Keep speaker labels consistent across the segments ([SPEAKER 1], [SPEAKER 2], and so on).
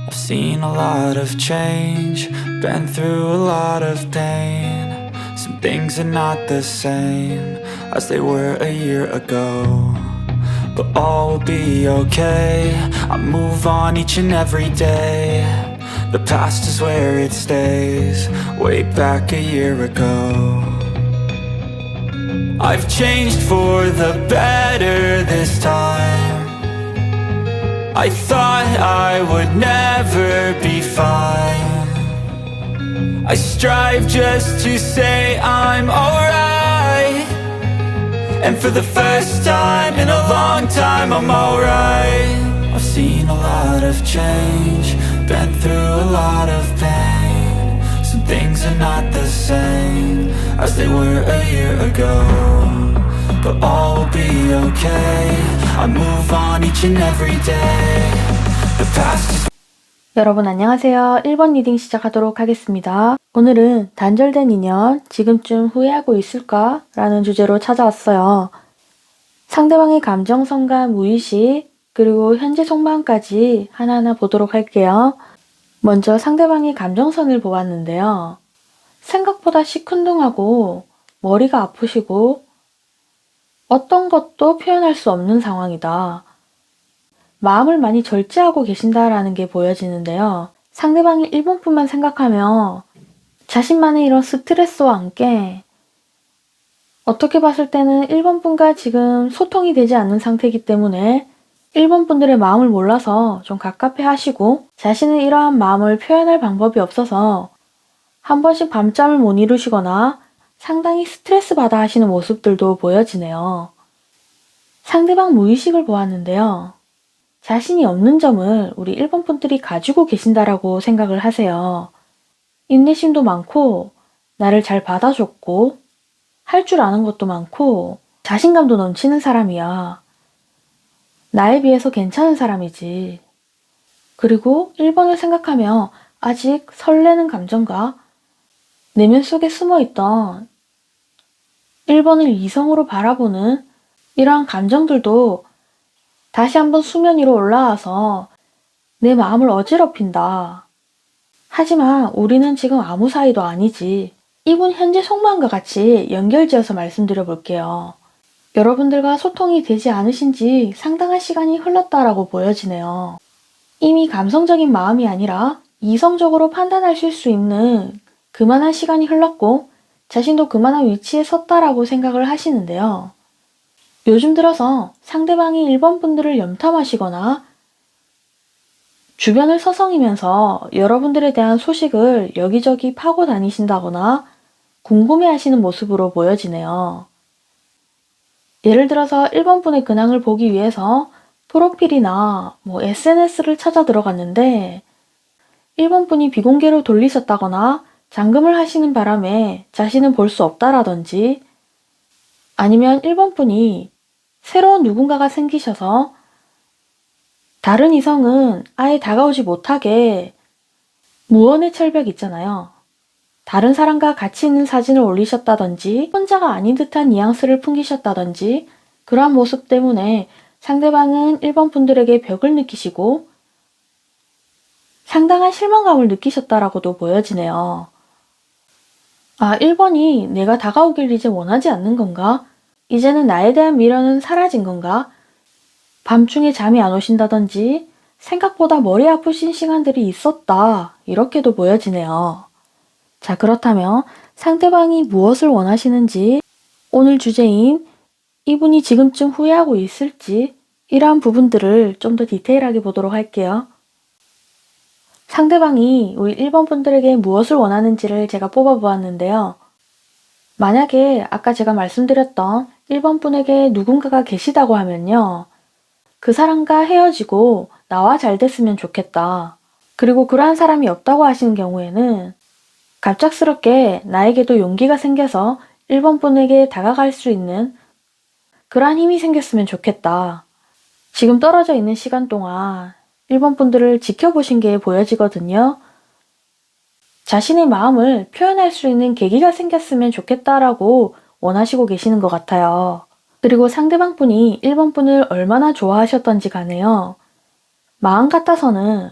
[SPEAKER 1] I've seen a lot of change, been through a lot of pain. Some things are not the same as they were a year ago, but all will be okay. I move on each and every day. The past is where it stays, way back a year ago. I've changed for the better this time. I thought I would never be fine. I strive just to say I'm alright, and for the first time in a long time I'm alright. I've seen a lot of change, been through a lot of pain. Some things are not the same as they were a year ago, but all will be okay. I move on each and every day. The past is...
[SPEAKER 2] 여러분 안녕하세요. 1번 리딩 시작하도록 하겠습니다. 오늘은 단절된 인연, 지금쯤 후회하고 있을까? 라는 주제로 찾아왔어요. 상대방의 감정선과 무의식, 그리고 현재 속마음까지 하나하나 보도록 할게요. 먼저 상대방의 감정선을 보았는데요. 생각보다 시큰둥하고 머리가 아프시고 어떤 것도 표현할 수 없는 상황이다. 마음을 많이 절제하고 계신다라는 게 보여지는데요. 상대방의 1번뿐만 생각하며 자신만의 이런 스트레스와 함께 어떻게 봤을 때는 1번분과 지금 소통이 되지 않는 상태이기 때문에 1번 분들의 마음을 몰라서 좀 갑갑해 하시고 자신은 이러한 마음을 표현할 방법이 없어서 한 번씩 밤잠을 못 이루시거나 상당히 스트레스 받아 하시는 모습들도 보여지네요. 상대방 무의식을 보았는데요. 자신이 없는 점을 우리 1번 분들이 가지고 계신다라고 생각을 하세요. 인내심도 많고 나를 잘 받아줬고 할 줄 아는 것도 많고 자신감도 넘치는 사람이야. 나에 비해서 괜찮은 사람이지. 그리고 1번을 생각하며 아직 설레는 감정과 내면 속에 숨어있던 1번을 이성으로 바라보는 이러한 감정들도 다시 한번 수면 위로 올라와서 내 마음을 어지럽힌다. 하지만 우리는 지금 아무 사이도 아니지. 이분 현재 속마음과 같이 연결지어서 말씀드려 볼게요. 여러분들과 소통이 되지 않으신 지 상당한 시간이 흘렀다라고 보여지네요. 이미 감성적인 마음이 아니라 이성적으로 판단하실 수 있는 그만한 시간이 흘렀고 자신도 그만한 위치에 섰다라고 생각을 하시는데요. 요즘 들어서 상대방이 1번 분들을 염탐하시거나 주변을 서성이면서 여러분들에 대한 소식을 여기저기 파고 다니신다거나 궁금해하시는 모습으로 보여지네요. 예를 들어서 1번 분의 근황을 보기 위해서 프로필이나 SNS를 찾아 들어갔는데 1번 분이 비공개로 돌리셨다거나 잠금을 하시는 바람에 자신은 볼 수 없다라든지 아니면 1번 분이 새로운 누군가가 생기셔서 다른 이성은 아예 다가오지 못하게 무언의 철벽 있잖아요. 다른 사람과 같이 있는 사진을 올리셨다든지 혼자가 아닌 듯한 뉘앙스를 풍기셨다든지 그러한 모습 때문에 상대방은 1번 분들에게 벽을 느끼시고 상당한 실망감을 느끼셨다라고도 보여지네요. 아, 1번이 내가 다가오길 이제 원하지 않는 건가? 이제는 나에 대한 미련은 사라진 건가? 밤중에 잠이 안 오신다든지 생각보다 머리 아프신 시간들이 있었다. 이렇게도 보여지네요. 자, 그렇다면 상대방이 무엇을 원하시는지 오늘 주제인 이분이 지금쯤 후회하고 있을지 이러한 부분들을 좀 더 디테일하게 보도록 할게요. 상대방이 우리 1번 분들에게 무엇을 원하는지를 제가 뽑아보았는데요. 만약에 아까 제가 말씀드렸던 1번 분에게 누군가가 계시다고 하면요. 그 사람과 헤어지고 나와 잘 됐으면 좋겠다. 그리고 그러한 사람이 없다고 하시는 경우에는 갑작스럽게 나에게도 용기가 생겨서 1번 분에게 다가갈 수 있는 그러한 힘이 생겼으면 좋겠다. 지금 떨어져 있는 시간 동안 1번 분들을 지켜보신 게 보여지거든요. 자신의 마음을 표현할 수 있는 계기가 생겼으면 좋겠다라고 원하시고 계시는 것 같아요. 그리고 상대방 분이 1번 분을 얼마나 좋아하셨던지 간에요. 마음 같아서는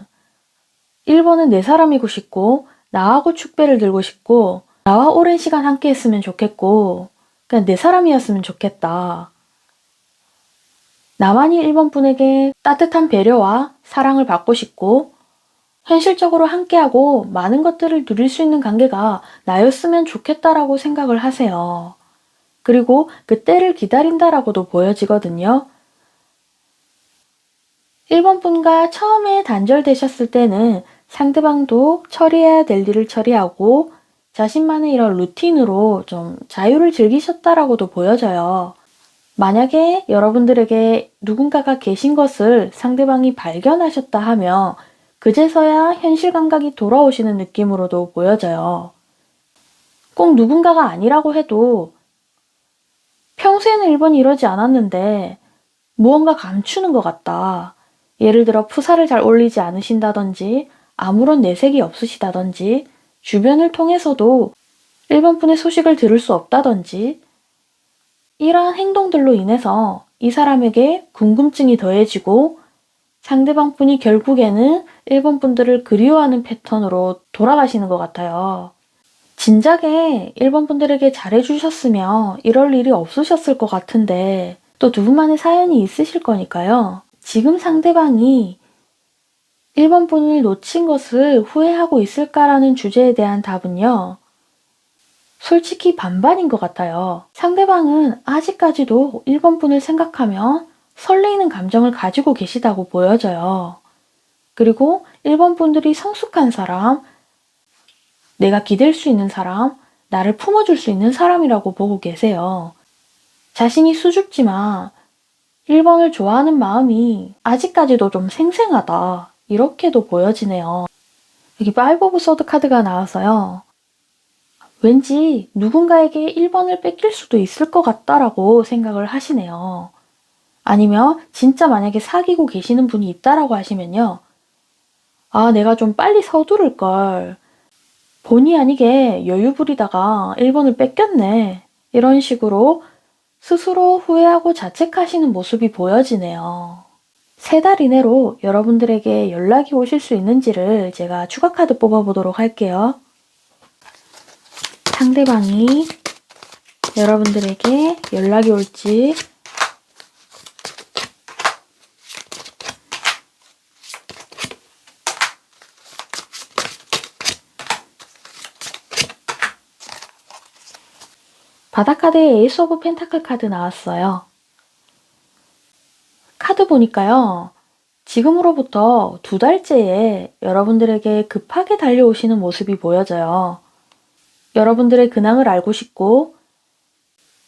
[SPEAKER 2] 1번은 내 사람이고 싶고 나하고 축배를 들고 싶고 나와 오랜 시간 함께 했으면 좋겠고 그냥 내 사람이었으면 좋겠다. 나만이 1번 분에게 따뜻한 배려와 사랑을 받고 싶고 현실적으로 함께하고 많은 것들을 누릴 수 있는 관계가 나였으면 좋겠다라고 생각을 하세요. 그리고 그 때를 기다린다라고도 보여지거든요. 1번 분과 처음에 단절되셨을 때는 상대방도 처리해야 될 일을 처리하고 자신만의 이런 루틴으로 좀 자유를 즐기셨다라고도 보여져요. 만약에 여러분들에게 누군가가 계신 것을 상대방이 발견하셨다 하면 그제서야 현실 감각이 돌아오시는 느낌으로도 보여져요. 꼭 누군가가 아니라고 해도 평소에는 1번이 이러지 않았는데 무언가 감추는 것 같다. 예를 들어 푸사를 잘 올리지 않으신다든지 아무런 내색이 없으시다든지 주변을 통해서도 1번 분의 소식을 들을 수 없다든지 이러한 행동들로 인해서 이 사람에게 궁금증이 더해지고 상대방 분이 결국에는 1번 분들을 그리워하는 패턴으로 돌아가시는 것 같아요. 진작에 1번 분들에게 잘해주셨으면 이럴 일이 없으셨을 것 같은데 또 두 분만의 사연이 있으실 거니까요. 지금 상대방이 1번 분을 놓친 것을 후회하고 있을까라는 주제에 대한 답은요. 솔직히 반반인 것 같아요. 상대방은 아직까지도 1번 분을 생각하면 설레이는 감정을 가지고 계시다고 보여져요. 그리고 1번 분들이 성숙한 사람, 내가 기댈 수 있는 사람, 나를 품어줄 수 있는 사람이라고 보고 계세요. 자신이 수줍지만 1번을 좋아하는 마음이 아직까지도 좀 생생하다. 이렇게도 보여지네요. 여기 5 오브 소드 카드가 나와서요. 왠지 누군가에게 1번을 뺏길 수도 있을 것 같다라고 생각을 하시네요. 아니면 진짜 만약에 사귀고 계시는 분이 있다라고 하시면요. 아, 내가 좀 빨리 서두를 걸. 본의 아니게 여유 부리다가 1번을 뺏겼네. 이런 식으로 스스로 후회하고 자책하시는 모습이 보여지네요. 3달 이내로 여러분들에게 연락이 오실 수 있는지를 제가 추가 카드 뽑아보도록 할게요. 상대방이 여러분들에게 연락이 올지 바닥카드에 에이스 오브 펜타클 카드 나왔어요. 카드 보니까요. 지금으로부터 2달째에 여러분들에게 급하게 달려오시는 모습이 보여져요. 여러분들의 근황을 알고 싶고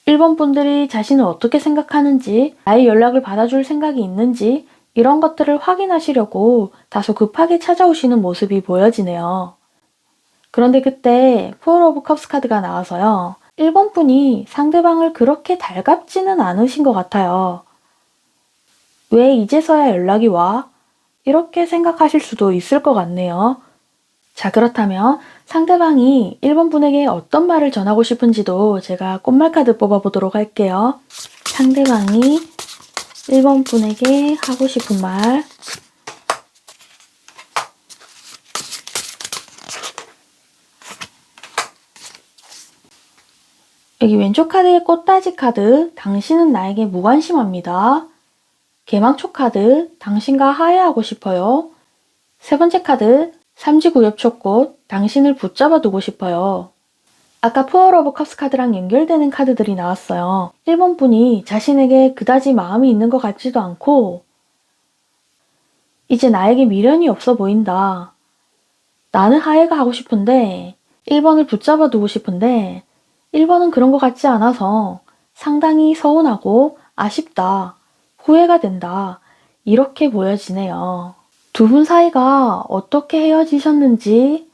[SPEAKER 2] 1번 분들이 자신을 어떻게 생각하는지 나의 연락을 받아줄 생각이 있는지 이런 것들을 확인하시려고 다소 급하게 찾아오시는 모습이 보여지네요. 그런데 그때 포어 오브 컵스 카드가 나와서요. 1번 분이 상대방을 그렇게 달갑지는 않으신 것 같아요. 왜 이제서야 연락이 와? 이렇게 생각하실 수도 있을 것 같네요. 자, 그렇다면 상대방이 1번 분에게 어떤 말을 전하고 싶은지도 제가 꽃말 카드 뽑아보도록 할게요. 상대방이 1번 분에게 하고 싶은 말. 여기 왼쪽 카드의 꽃다지 카드, 당신은 나에게 무관심합니다. 개망초 카드, 당신과 화해하고 싶어요. 3번째 카드, 삼지구엽초꽃, 당신을 붙잡아 두고 싶어요. 아까 포어 오브 컵스 카드랑 연결되는 카드들이 나왔어요. 1번 분이 자신에게 그다지 마음이 있는 것 같지도 않고 이제 나에게 미련이 없어 보인다. 나는 화해가 하고 싶은데 1번을 붙잡아 두고 싶은데 1번은 그런 것 같지 않아서 상당히 서운하고 아쉽다. 후회가 된다. 이렇게 보여지네요. 두 분 사이가 어떻게 헤어지셨는지,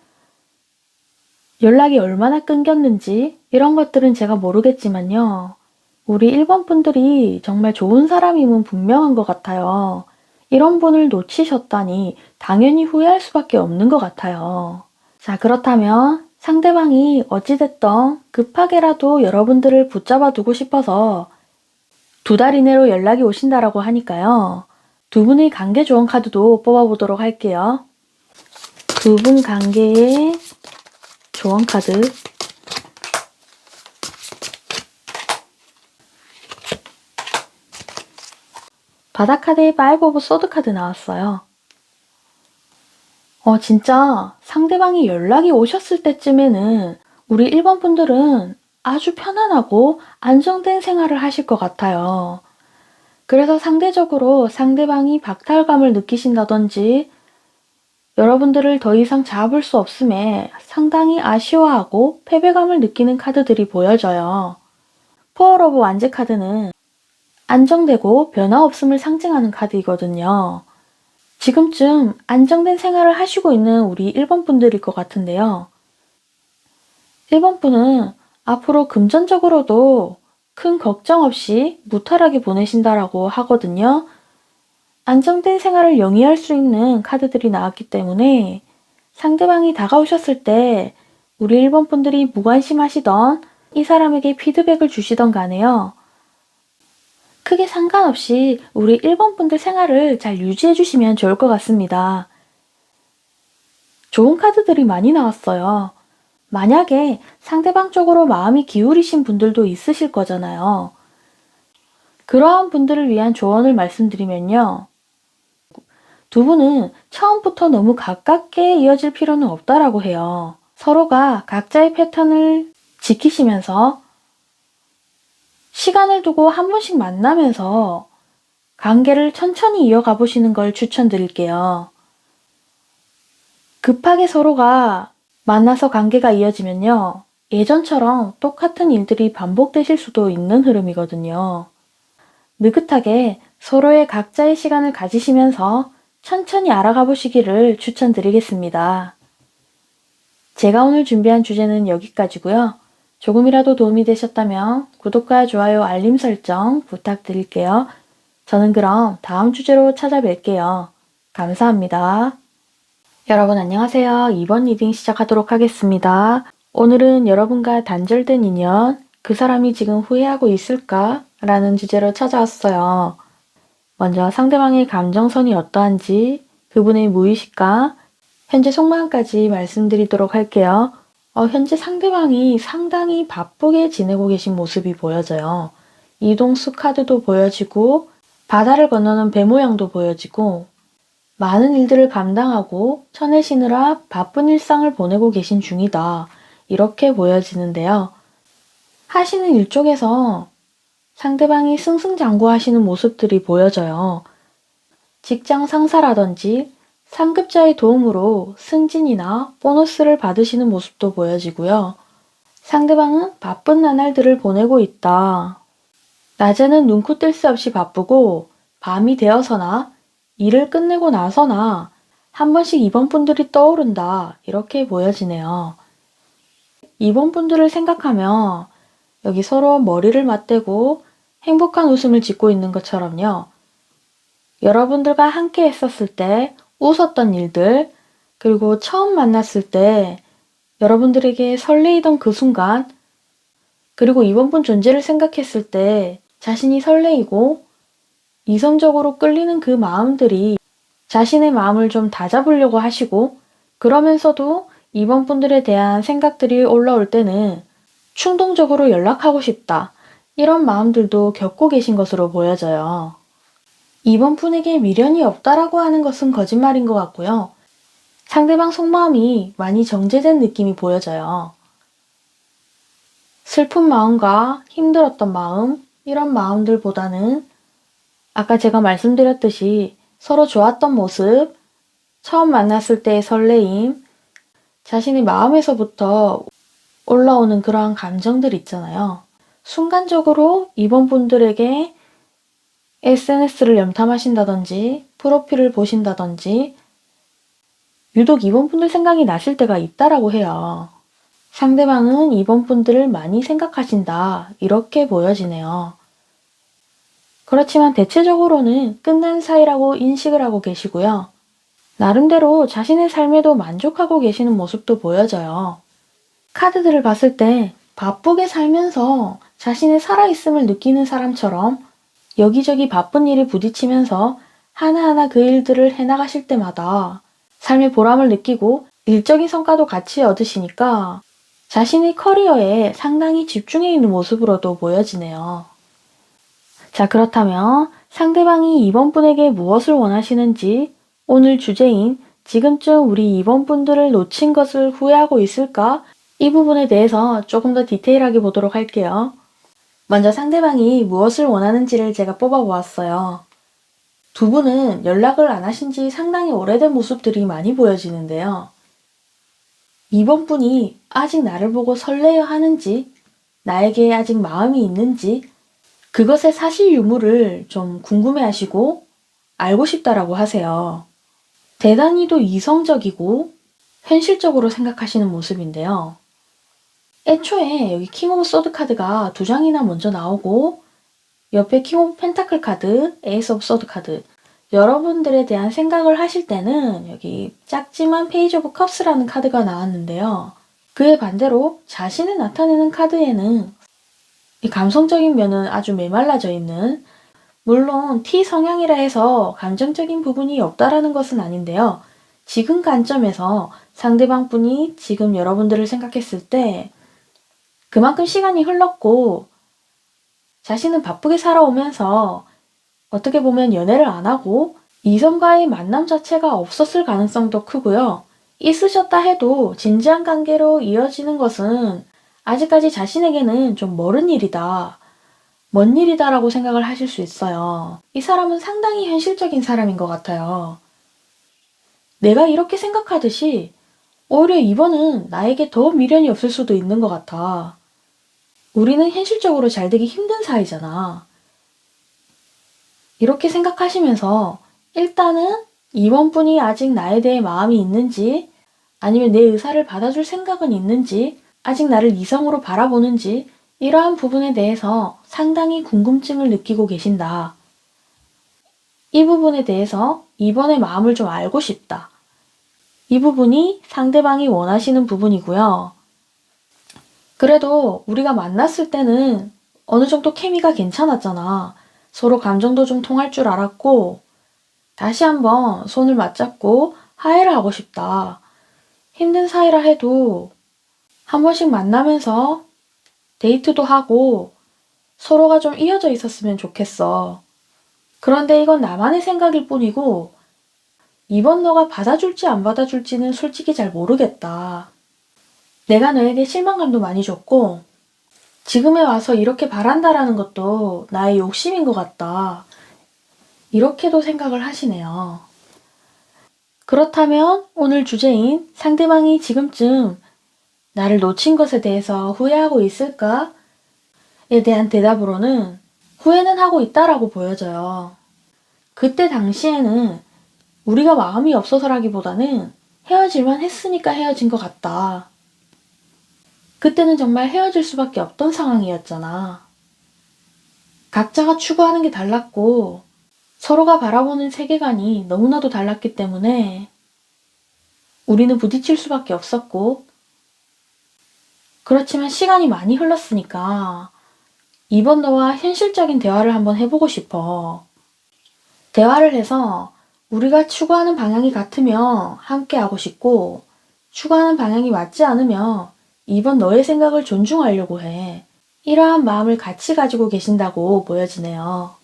[SPEAKER 2] 연락이 얼마나 끊겼는지 이런 것들은 제가 모르겠지만요. 우리 1번 분들이 정말 좋은 사람임은 분명한 것 같아요. 이런 분을 놓치셨다니 당연히 후회할 수밖에 없는 것 같아요. 자, 그렇다면 상대방이 어찌됐던 급하게라도 여러분들을 붙잡아 두고 싶어서 2달 이내로 연락이 오신다라고 하니까요. 두 분의 관계 조언 카드도 뽑아보도록 할게요. 두 분 관계의 조언 카드, 바닥 카드에 파이브 오브 소드 카드 나왔어요. 진짜 상대방이 연락이 오셨을 때쯤에는 우리 1번 분들은 아주 편안하고 안정된 생활을 하실 것 같아요. 그래서 상대적으로 상대방이 박탈감을 느끼신다든지 여러분들을 더 이상 잡을 수 없음에 상당히 아쉬워하고 패배감을 느끼는 카드들이 보여져요. 포얼 오브 완즈 카드는 안정되고 변화 없음을 상징하는 카드이거든요. 지금쯤 안정된 생활을 하시고 있는 우리 1번 분들일 것 같은데요. 1번 분은 앞으로 금전적으로도 큰 걱정 없이 무탈하게 보내신다라고 하거든요. 안정된 생활을 영위할 수 있는 카드들이 나왔기 때문에 상대방이 다가오셨을 때 우리 1번 분들이 무관심하시던 이 사람에게 피드백을 주시던 간에요. 크게 상관없이 우리 1번 분들 생활을 잘 유지해 주시면 좋을 것 같습니다. 좋은 카드들이 많이 나왔어요. 만약에 상대방 쪽으로 마음이 기울이신 분들도 있으실 거잖아요. 그러한 분들을 위한 조언을 말씀드리면요. 두 분은 처음부터 너무 가깝게 이어질 필요는 없다라고 해요. 서로가 각자의 패턴을 지키시면서 시간을 두고 한 번씩 만나면서 관계를 천천히 이어가 보시는 걸 추천드릴게요. 급하게 서로가 만나서 관계가 이어지면요. 예전처럼 똑같은 일들이 반복되실 수도 있는 흐름이거든요. 느긋하게 서로의 각자의 시간을 가지시면서 천천히 알아가 보시기를 추천드리겠습니다. 제가 오늘 준비한 주제는 여기까지고요. 조금이라도 도움이 되셨다면 구독과 좋아요, 알림 설정 부탁드릴게요. 저는 그럼 다음 주제로 찾아뵐게요. 감사합니다. 여러분 안녕하세요. 2번 리딩 시작하도록 하겠습니다. 오늘은 여러분과 단절된 인연, 그 사람이 지금 후회하고 있을까? 라는 주제로 찾아왔어요. 먼저 상대방의 감정선이 어떠한지, 그분의 무의식과 현재 속마음까지 말씀드리도록 할게요. 현재 상대방이 상당히 바쁘게 지내고 계신 모습이 보여져요. 이동수 카드도 보여지고 바다를 건너는 배 모양도 보여지고 많은 일들을 감당하고 쳐내시느라 바쁜 일상을 보내고 계신 중이다. 이렇게 보여지는데요. 하시는 일 쪽에서 상대방이 승승장구하시는 모습들이 보여져요. 직장 상사라든지 상급자의 도움으로 승진이나 보너스를 받으시는 모습도 보여지고요. 상대방은 바쁜 나날들을 보내고 있다. 낮에는 눈코 뜰 새 없이 바쁘고 밤이 되어서나 일을 끝내고 나서나 한 번씩 2번 분들이 떠오른다. 이렇게 보여지네요. 2번 분들을 생각하며 여기 서로 머리를 맞대고 행복한 웃음을 짓고 있는 것처럼요. 여러분들과 함께 했었을 때 웃었던 일들, 그리고 처음 만났을 때 여러분들에게 설레이던 그 순간, 그리고 2번 분 존재를 생각했을 때 자신이 설레이고 이성적으로 끌리는 그 마음들이 자신의 마음을 좀 다잡으려고 하시고, 그러면서도 2번 분들에 대한 생각들이 올라올 때는 충동적으로 연락하고 싶다. 이런 마음들도 겪고 계신 것으로 보여져요. 2번 분에게 미련이 없다라고 하는 것은 거짓말인 것 같고요. 상대방 속마음이 많이 정제된 느낌이 보여져요. 슬픈 마음과 힘들었던 마음, 이런 마음들보다는 아까 제가 말씀드렸듯이 서로 좋았던 모습, 처음 만났을 때의 설레임, 자신의 마음에서부터 올라오는 그러한 감정들 있잖아요. 순간적으로 2번 분들에게 SNS를 염탐하신다든지 프로필을 보신다든지 유독 2번 분들 생각이 나실 때가 있다라고 해요. 상대방은 2번 분들을 많이 생각하신다. 이렇게 보여지네요. 그렇지만 대체적으로는 끝난 사이라고 인식을 하고 계시고요. 나름대로 자신의 삶에도 만족하고 계시는 모습도 보여져요. 카드들을 봤을 때 바쁘게 살면서 자신의 살아있음을 느끼는 사람처럼 여기저기 바쁜 일에 부딪히면서 하나하나 그 일들을 해나가실 때마다 삶의 보람을 느끼고 일적인 성과도 같이 얻으시니까 자신의 커리어에 상당히 집중해 있는 모습으로도 보여지네요. 자, 그렇다면 상대방이 이번 분에게 무엇을 원하시는지, 오늘 주제인 지금쯤 우리 이번 분들을 놓친 것을 후회하고 있을까? 이 부분에 대해서 조금 더 디테일하게 보도록 할게요. 먼저 상대방이 무엇을 원하는지를 제가 뽑아보았어요. 두 분은 연락을 안 하신 지 상당히 오래된 모습들이 많이 보여지는데요. 이번 분이 아직 나를 보고 설레어 하는지, 나에게 아직 마음이 있는지, 그것의 사실 유무를 좀 궁금해 하시고 알고 싶다라고 하세요. 대단히도 이성적이고 현실적으로 생각하시는 모습인데요. 애초에 여기 킹 오브 소드 카드가 두 장이나 먼저 나오고 옆에 킹 오브 펜타클 카드, 에이스 오브 소드 카드, 여러분들에 대한 생각을 하실 때는 여기 작지만 페이지 오브 컵스라는 카드가 나왔는데요. 그에 반대로 자신을 나타내는 카드에는 이 감성적인 면은 아주 메말라져 있는, 물론 T 성향이라 해서 감정적인 부분이 없다라는 것은 아닌데요. 지금 관점에서 상대방 분이 지금 여러분들을 생각했을 때 그만큼 시간이 흘렀고 자신은 바쁘게 살아오면서 어떻게 보면 연애를 안 하고 이성과의 만남 자체가 없었을 가능성도 크고요. 있으셨다 해도 진지한 관계로 이어지는 것은 아직까지 자신에게는 좀 멀은 일이다. 먼 일이다라고 생각을 하실 수 있어요. 이 사람은 상당히 현실적인 사람인 것 같아요. 내가 이렇게 생각하듯이 오히려 이번은 나에게 더 미련이 없을 수도 있는 것 같아. 우리는 현실적으로 잘 되기 힘든 사이잖아. 이렇게 생각하시면서 일단은 이번 분이 아직 나에 대해 마음이 있는지, 아니면 내 의사를 받아줄 생각은 있는지, 아직 나를 이성으로 바라보는지, 이러한 부분에 대해서 상당히 궁금증을 느끼고 계신다. 이 부분에 대해서 이번의 마음을 좀 알고 싶다. 이 부분이 상대방이 원하시는 부분이고요. 그래도 우리가 만났을 때는 어느 정도 케미가 괜찮았잖아. 서로 감정도 좀 통할 줄 알았고, 다시 한번 손을 맞잡고 화해를 하고 싶다. 힘든 사이라 해도 한 번씩 만나면서 데이트도 하고 서로가 좀 이어져 있었으면 좋겠어. 그런데 이건 나만의 생각일 뿐이고 이번 너가 받아줄지 안 받아줄지는 솔직히 잘 모르겠다. 내가 너에게 실망감도 많이 줬고 지금에 와서 이렇게 바란다라는 것도 나의 욕심인 것 같다. 이렇게도 생각을 하시네요. 그렇다면 오늘 주제인 상대방이 지금쯤 나를 놓친 것에 대해서 후회하고 있을까? 에 대한 대답으로는 후회는 하고 있다라고 보여져요. 그때 당시에는 우리가 마음이 없어서라기보다는 헤어질만 했으니까 헤어진 것 같다. 그때는 정말 헤어질 수밖에 없던 상황이었잖아. 각자가 추구하는 게 달랐고 서로가 바라보는 세계관이 너무나도 달랐기 때문에 우리는 부딪힐 수밖에 없었고, 그렇지만 시간이 많이 흘렀으니까 이번 너와 현실적인 대화를 한번 해보고 싶어. 대화를 해서 우리가 추구하는 방향이 같으면 함께 하고 싶고, 추구하는 방향이 맞지 않으면 이번 너의 생각을 존중하려고 해. 이러한 마음을 같이 가지고 계신다고 보여지네요.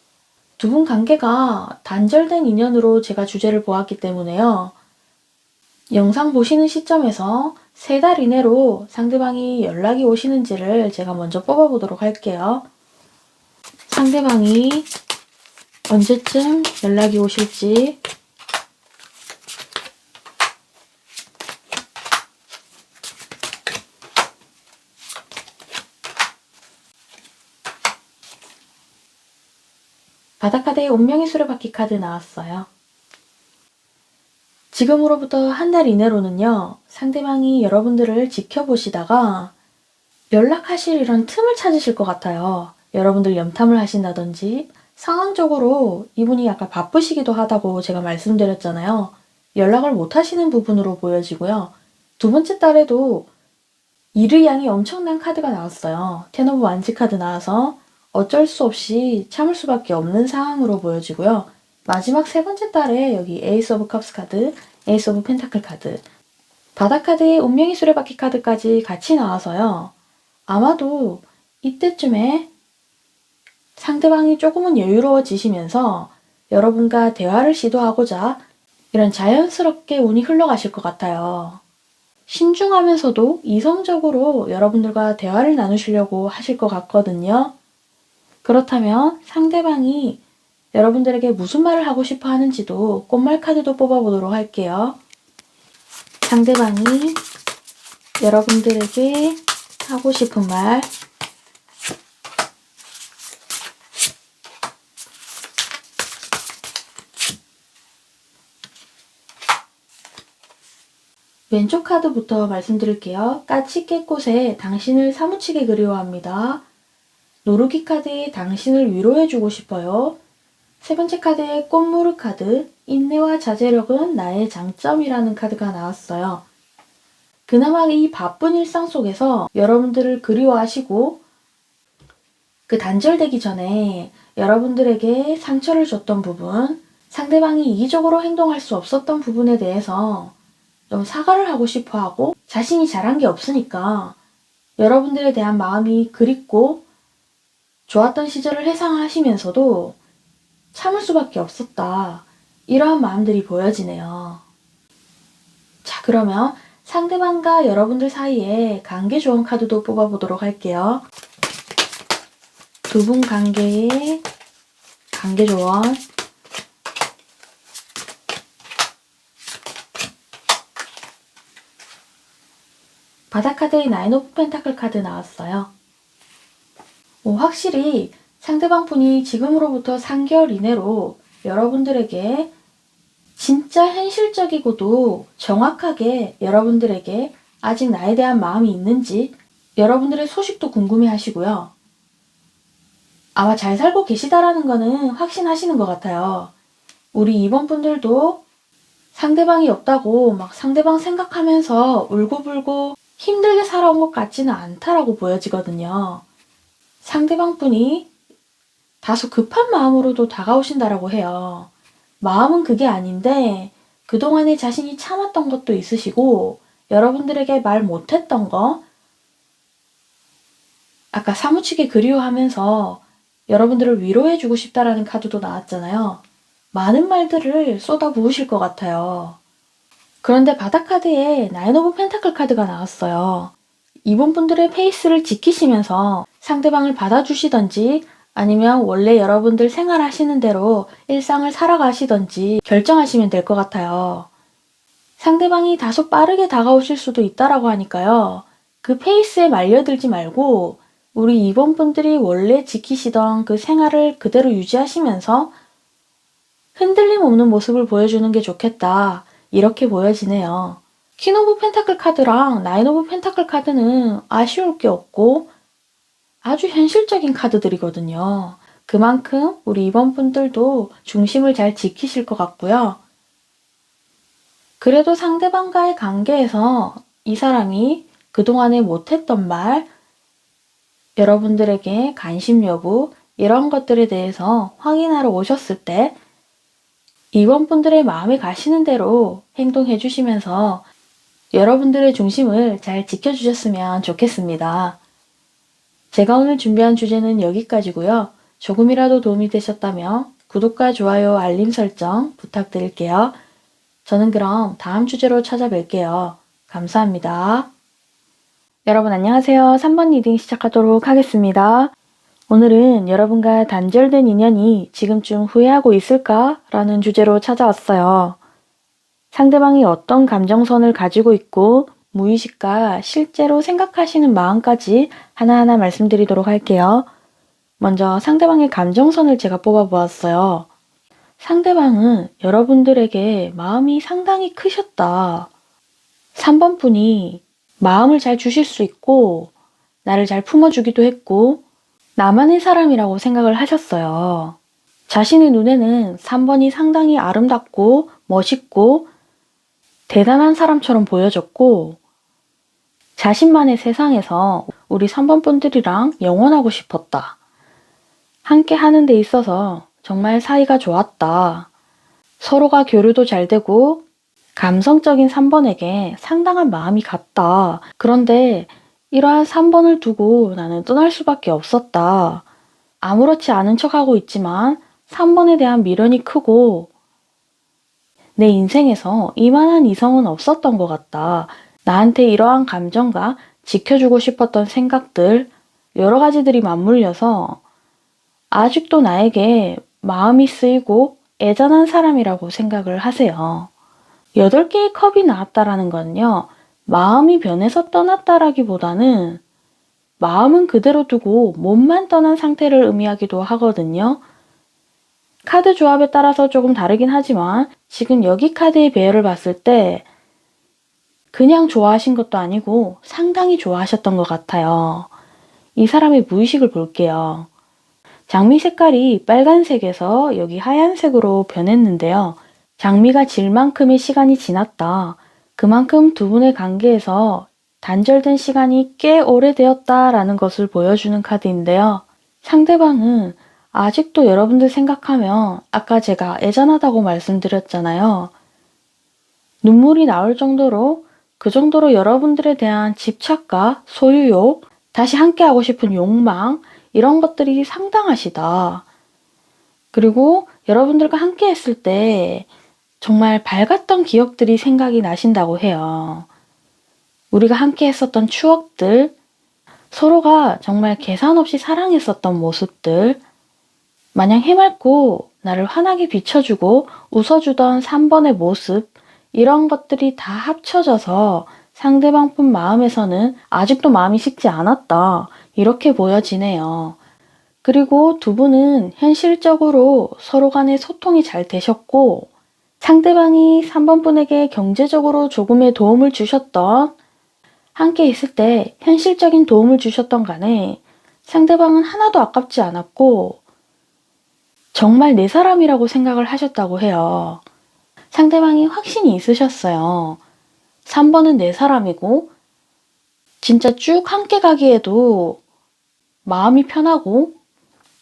[SPEAKER 2] 두 분 관계가 단절된 인연으로 제가 주제를 보았기 때문에요. 영상 보시는 시점에서 3달 이내로 상대방이 연락이 오시는지를 제가 먼저 뽑아보도록 할게요. 상대방이 언제쯤 연락이 오실지. 바다카드의 운명의 수레바퀴 카드 나왔어요. 지금으로부터 한 달 이내로는요, 상대방이 여러분들을 지켜보시다가 연락하실 이런 틈을 찾으실 것 같아요. 여러분들 염탐을 하신다든지, 상황적으로 이분이 약간 바쁘시기도 하다고 제가 말씀드렸잖아요. 연락을 못 하시는 부분으로 보여지고요. 두 번째 달에도 일의 양이 엄청난 카드가 나왔어요. 텐 오브 완지 카드 나와서 어쩔 수 없이 참을 수밖에 없는 상황으로 보여지고요. 마지막 세 번째 달에 여기 에이스 오브 컵스 카드, 에이스 오브 펜타클 카드, 바다카드에 운명의 수레바퀴 카드까지 같이 나와서요. 아마도 이때쯤에 상대방이 조금은 여유로워지시면서 여러분과 대화를 시도하고자 이런 자연스럽게 운이 흘러가실 것 같아요. 신중하면서도 이성적으로 여러분들과 대화를 나누시려고 하실 것 같거든요. 그렇다면 상대방이 여러분들에게 무슨 말을 하고 싶어 하는지도 꽃말 카드도 뽑아보도록 할게요. 상대방이 여러분들에게 하고 싶은 말, 왼쪽 카드부터 말씀드릴게요. 까치깨꽃에 당신을 사무치게 그리워합니다. 노루기 카드에 당신을 위로해주고 싶어요. 세 번째 카드에 꽃무르 카드, 인내와 자제력은 나의 장점이라는 카드가 나왔어요. 그나마 이 바쁜 일상 속에서 여러분들을 그리워하시고 그 단절되기 전에 여러분들에게 상처를 줬던 부분, 상대방이 이기적으로 행동할 수 없었던 부분에 대해서 좀 사과를 하고 싶어 하고 자신이 잘한 게 없으니까 여러분들에 대한 마음이 그립고 좋았던 시절을 회상하시면서도 참을 수밖에 없었다. 이러한 마음들이 보여지네요. 자, 그러면 상대방과 여러분들 사이에 관계 조언 카드도 뽑아보도록 할게요. 두 분 관계의 관계 조언. 바다카드의 나인 오브 펜타클 카드 나왔어요. 확실히 상대방 분이 지금으로부터 3개월 이내로 여러분들에게 진짜 현실적이고도 정확하게 여러분들에게 아직 나에 대한 마음이 있는지 여러분들의 소식도 궁금해 하시고요. 아마 잘 살고 계시다라는 거는 확신하시는 것 같아요. 우리 2번 분들도 상대방이 없다고 막 상대방 생각하면서 울고불고 힘들게 살아온 것 같지는 않다라고 보여지거든요. 상대방 분이 다소 급한 마음으로도 다가오신다라고 해요. 마음은 그게 아닌데 그동안에 자신이 참았던 것도 있으시고 여러분들에게 말 못했던 거, 아까 사무치게 그리워하면서 여러분들을 위로해주고 싶다라는 카드도 나왔잖아요. 많은 말들을 쏟아부으실 것 같아요. 그런데 바다카드에 나인 오브 펜타클 카드가 나왔어요. 이번 분들의 페이스를 지키시면서 상대방을 받아주시던지 아니면 원래 여러분들 생활하시는 대로 일상을 살아가시던지 결정하시면 될 것 같아요. 상대방이 다소 빠르게 다가오실 수도 있다라고 하니까요. 그 페이스에 말려들지 말고 우리 이번 분들이 원래 지키시던 그 생활을 그대로 유지하시면서 흔들림 없는 모습을 보여주는 게 좋겠다. 이렇게 보여지네요. 퀸 오브 펜타클 카드랑 나인 오브 펜타클 카드는 아쉬울 게 없고 아주 현실적인 카드들이거든요. 그만큼 우리 이번 분들도 중심을 잘 지키실 것 같고요. 그래도 상대방과의 관계에서 이 사람이 그동안에 못했던 말, 여러분들에게 관심 여부, 이런 것들에 대해서 확인하러 오셨을 때 이번 분들의 마음에 가시는 대로 행동해 주시면서 여러분들의 중심을 잘 지켜주셨으면 좋겠습니다. 제가 오늘 준비한 주제는 여기까지고요. 조금이라도 도움이 되셨다면 구독과 좋아요, 알림 설정 부탁드릴게요. 저는 그럼 다음 주제로 찾아뵐게요. 감사합니다. 여러분 안녕하세요. 3번 리딩 시작하도록 하겠습니다. 오늘은 여러분과 단절된 인연이 지금쯤 후회하고 있을까? 라는 주제로 찾아왔어요. 상대방이 어떤 감정선을 가지고 있고 무의식과 실제로 생각하시는 마음까지 하나하나 말씀드리도록 할게요. 먼저 상대방의 감정선을 제가 뽑아보았어요. 상대방은 여러분들에게 마음이 상당히 크셨다. 3번 분이 마음을 잘 주실 수 있고 나를 잘 품어주기도 했고 나만의 사람이라고 생각을 하셨어요. 자신의 눈에는 3번이 상당히 아름답고 멋있고 대단한 사람처럼 보여졌고 자신만의 세상에서 우리 3번 분들이랑 영원하고 싶었다. 함께 하는 데 있어서 정말 사이가 좋았다. 서로가 교류도 잘 되고 감성적인 3번에게 상당한 마음이 갔다. 그런데 이러한 3번을 두고 나는 떠날 수밖에 없었다. 아무렇지 않은 척하고 있지만 3번에 대한 미련이 크고 내 인생에서 이만한 이성은 없었던 것 같다. 나한테 이러한 감정과 지켜주고 싶었던 생각들, 여러 가지들이 맞물려서 아직도 나에게 마음이 쓰이고 애잔한 사람이라고 생각을 하세요. 8개의 컵이 나왔다라는 건요, 마음이 변해서 떠났다라기보다는 마음은 그대로 두고 몸만 떠난 상태를 의미하기도 하거든요. 카드 조합에 따라서 조금 다르긴 하지만 지금 여기 카드의 배열을 봤을 때 그냥 좋아하신 것도 아니고 상당히 좋아하셨던 것 같아요. 이 사람의 무의식을 볼게요. 장미 색깔이 빨간색에서 여기 하얀색으로 변했는데요. 장미가 질 만큼의 시간이 지났다. 그만큼 두 분의 관계에서 단절된 시간이 꽤 오래되었다라는 것을 보여주는 카드인데요. 상대방은 아직도 여러분들 생각하면 아까 제가 애잔하다고 말씀드렸잖아요. 눈물이 나올 정도로 그 정도로 여러분들에 대한 집착과 소유욕, 다시 함께하고 싶은 욕망, 이런 것들이 상당하시다. 그리고 여러분들과 함께 했을 때 정말 밝았던 기억들이 생각이 나신다고 해요. 우리가 함께 했었던 추억들, 서로가 정말 계산 없이 사랑했었던 모습들, 마냥 해맑고 나를 환하게 비춰주고 웃어주던 3번의 모습, 이런 것들이 다 합쳐져서 상대방 분 마음에서는 아직도 마음이 식지 않았다. 이렇게 보여지네요. 그리고 두 분은 현실적으로 서로 간에 소통이 잘 되셨고, 상대방이 3번 분에게 경제적으로 조금의 도움을 주셨던, 함께 있을 때 현실적인 도움을 주셨던 간에 상대방은 하나도 아깝지 않았고, 정말 내 사람이라고 생각을 하셨다고 해요. 상대방이 확신이 있으셨어요. 3번은 내 사람이고 진짜 쭉 함께 가기에도 마음이 편하고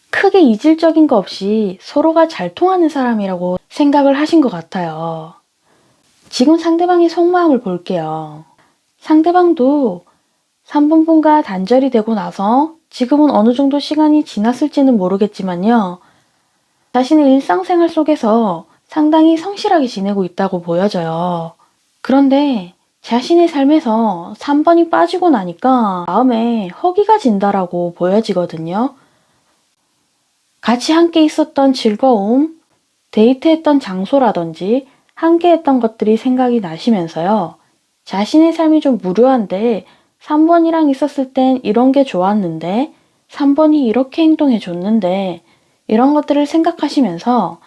[SPEAKER 2] 크게 이질적인 거 없이 서로가 잘 통하는 사람이라고 생각을 하신 것 같아요. 지금 상대방의 속마음을 볼게요. 상대방도 3번 분과 단절이 되고 나서 지금은 어느 정도 시간이 지났을지는 모르겠지만요. 자신의 일상생활 속에서 상당히 성실하게 지내고 있다고 보여져요. 그런데 자신의 삶에서 3번이 빠지고 나니까 마음에 허기가 진다라고 보여지거든요. 같이 함께 있었던 즐거움, 데이트했던 장소라든지 함께 했던 것들이 생각이 나시면서요. 자신의 삶이 좀 무료한데 3번이랑 있었을 땐 이런 게 좋았는데 3번이 이렇게 행동해 줬는데 이런 것들을 생각하시면서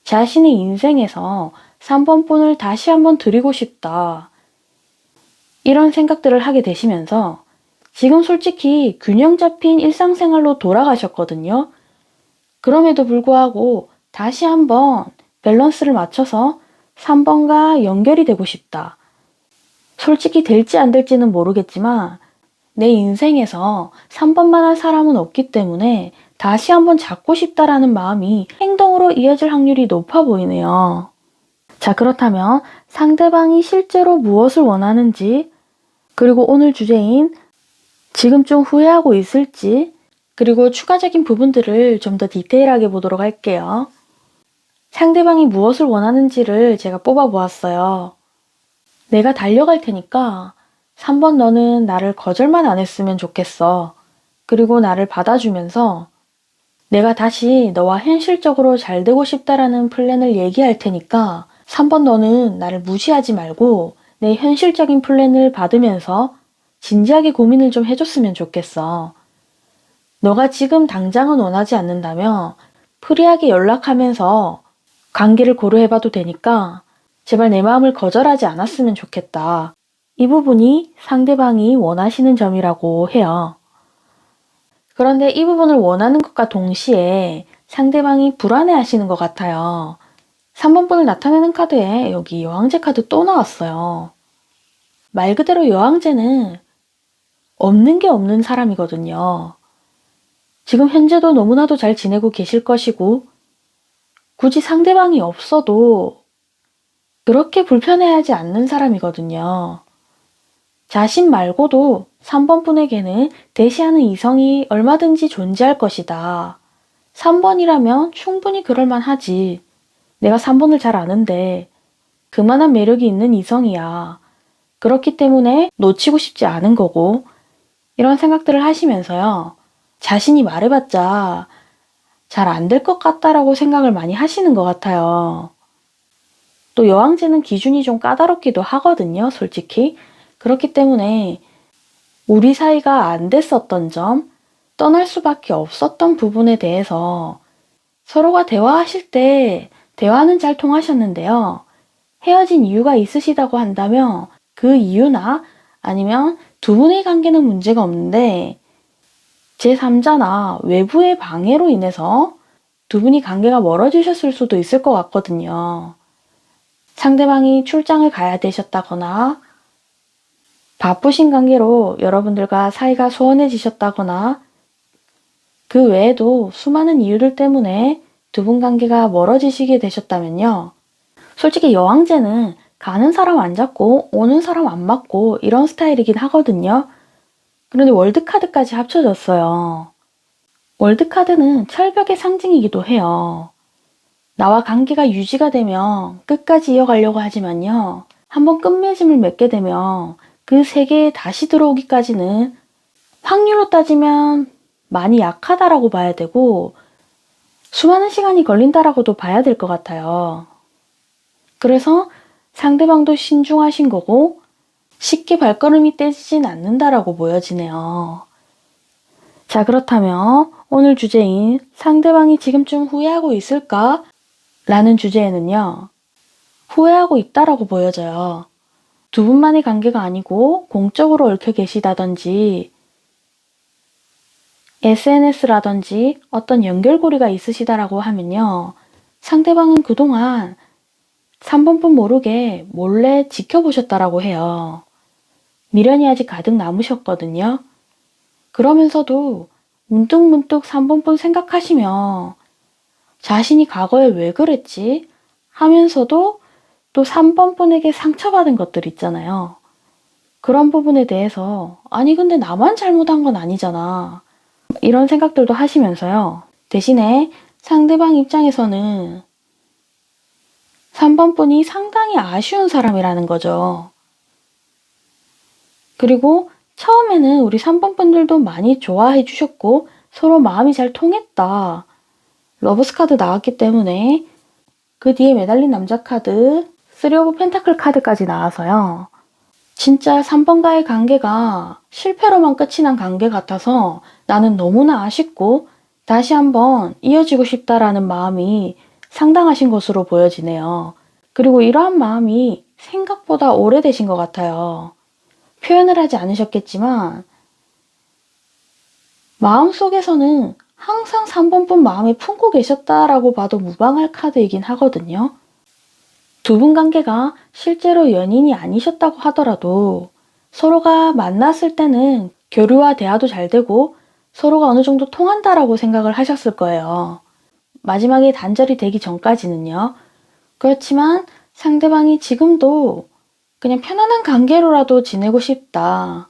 [SPEAKER 2] 자신의 인생에서 3번 분을 다시 한번 드리고 싶다. 이런 생각들을 하게 되시면서 지금 솔직히 균형 잡힌 일상생활로 돌아가셨거든요. 그럼에도 불구하고 다시 한번 밸런스를 맞춰서 3번과 연결이 되고 싶다. 솔직히 될지 안 될지는 모르겠지만 내 인생에서 3번만한 사람은 없기 때문에 다시 한번 잡고 싶다라는 마음이 행동으로 이어질 확률이 높아 보이네요. 자, 그렇다면 상대방이 실제로 무엇을 원하는지, 그리고 오늘 주제인 지금쯤 후회하고 있을지, 그리고 추가적인 부분들을 좀 더 디테일하게 보도록 할게요. 상대방이 무엇을 원하는지를 제가 뽑아보았어요. 내가 달려갈 테니까 3번 너는 나를 거절만 안 했으면 좋겠어. 그리고 나를 받아주면서 내가 다시 너와 현실적으로 잘 되고 싶다라는 플랜을 얘기할 테니까 3번 너는 나를 무시하지 말고 내 현실적인 플랜을 받으면서 진지하게 고민을 좀 해줬으면 좋겠어. 너가 지금 당장은 원하지 않는다면 프리하게 연락하면서 관계를 고려해봐도 되니까 제발 내 마음을 거절하지 않았으면 좋겠다. 이 부분이 상대방이 원하시는 점이라고 해요. 그런데 이 부분을 원하는 것과 동시에 상대방이 불안해하시는 것 같아요. 3번 분을 나타내는 카드에 여기 여왕제 카드 또 나왔어요. 말 그대로 여왕제는 없는 게 없는 사람이거든요. 지금 현재도 너무나도 잘 지내고 계실 것이고 굳이 상대방이 없어도 그렇게 불편해하지 않는 사람이거든요. 자신 말고도 3번 분에게는 대시하는 이성이 얼마든지 존재할 것이다. 3번이라면 충분히 그럴만하지. 내가 3번을 잘 아는데 그만한 매력이 있는 이성이야. 그렇기 때문에 놓치고 싶지 않은 거고, 이런 생각들을 하시면서요. 자신이 말해봤자 잘 안 될 것 같다라고 생각을 많이 하시는 것 같아요. 또 여왕제는 기준이 좀 까다롭기도 하거든요, 솔직히. 그렇기 때문에 우리 사이가 안 됐었던 점, 떠날 수밖에 없었던 부분에 대해서 서로가 대화하실 때 대화는 잘 통하셨는데요. 헤어진 이유가 있으시다고 한다면 그 이유나 아니면 두 분의 관계는 문제가 없는데 제3자나 외부의 방해로 인해서 두 분이 관계가 멀어지셨을 수도 있을 것 같거든요. 상대방이 출장을 가야 되셨다거나 바쁘신 관계로 여러분들과 사이가 소원해지셨다거나 그 외에도 수많은 이유들 때문에 두 분 관계가 멀어지시게 되셨다면요. 솔직히 여왕제는 가는 사람 안 잡고 오는 사람 안 맞고 이런 스타일이긴 하거든요. 그런데 월드카드까지 합쳐졌어요. 월드카드는 철벽의 상징이기도 해요. 나와 관계가 유지가 되면 끝까지 이어가려고 하지만요. 한번 끝맺음을 맺게 되면 그 세계에 다시 들어오기까지는 확률로 따지면 많이 약하다라고 봐야 되고 수많은 시간이 걸린다라고도 봐야 될 것 같아요. 그래서 상대방도 신중하신 거고 쉽게 발걸음이 떼지진 않는다라고 보여지네요. 자, 그렇다면 오늘 주제인 상대방이 지금쯤 후회하고 있을까? 라는 주제에는요. 후회하고 있다라고 보여져요. 두 분만의 관계가 아니고 공적으로 얽혀 계시다든지 SNS라든지 어떤 연결고리가 있으시다라고 하면요. 상대방은 그동안 3번분 모르게 몰래 지켜보셨다라고 해요. 미련이 아직 가득 남으셨거든요. 그러면서도 문득문득 3번분 생각하시며 자신이 과거에 왜 그랬지? 하면서도 또 3번분에게 상처받은 것들 있잖아요. 그런 부분에 대해서 아니 근데 나만 잘못한 건 아니잖아. 이런 생각들도 하시면서요. 대신에 상대방 입장에서는 3번분이 상당히 아쉬운 사람이라는 거죠. 그리고 처음에는 우리 3번분들도 많이 좋아해 주셨고 서로 마음이 잘 통했다. 러브스 카드 나왔기 때문에 그 뒤에 매달린 남자 카드, 3 오브 펜타클 카드까지 나와서요. 진짜 3번과의 관계가 실패로만 끝이 난 관계 같아서 나는 너무나 아쉽고 다시 한번 이어지고 싶다라는 마음이 상당하신 것으로 보여지네요. 그리고 이러한 마음이 생각보다 오래되신 것 같아요. 표현을 하지 않으셨겠지만 마음속에서는 항상 3번분 마음에 품고 계셨다라고 봐도 무방할 카드이긴 하거든요. 두 분 관계가 실제로 연인이 아니셨다고 하더라도 서로가 만났을 때는 교류와 대화도 잘 되고 서로가 어느 정도 통한다라고 생각을 하셨을 거예요. 마지막에 단절이 되기 전까지는요. 그렇지만 상대방이 지금도 그냥 편안한 관계로라도 지내고 싶다.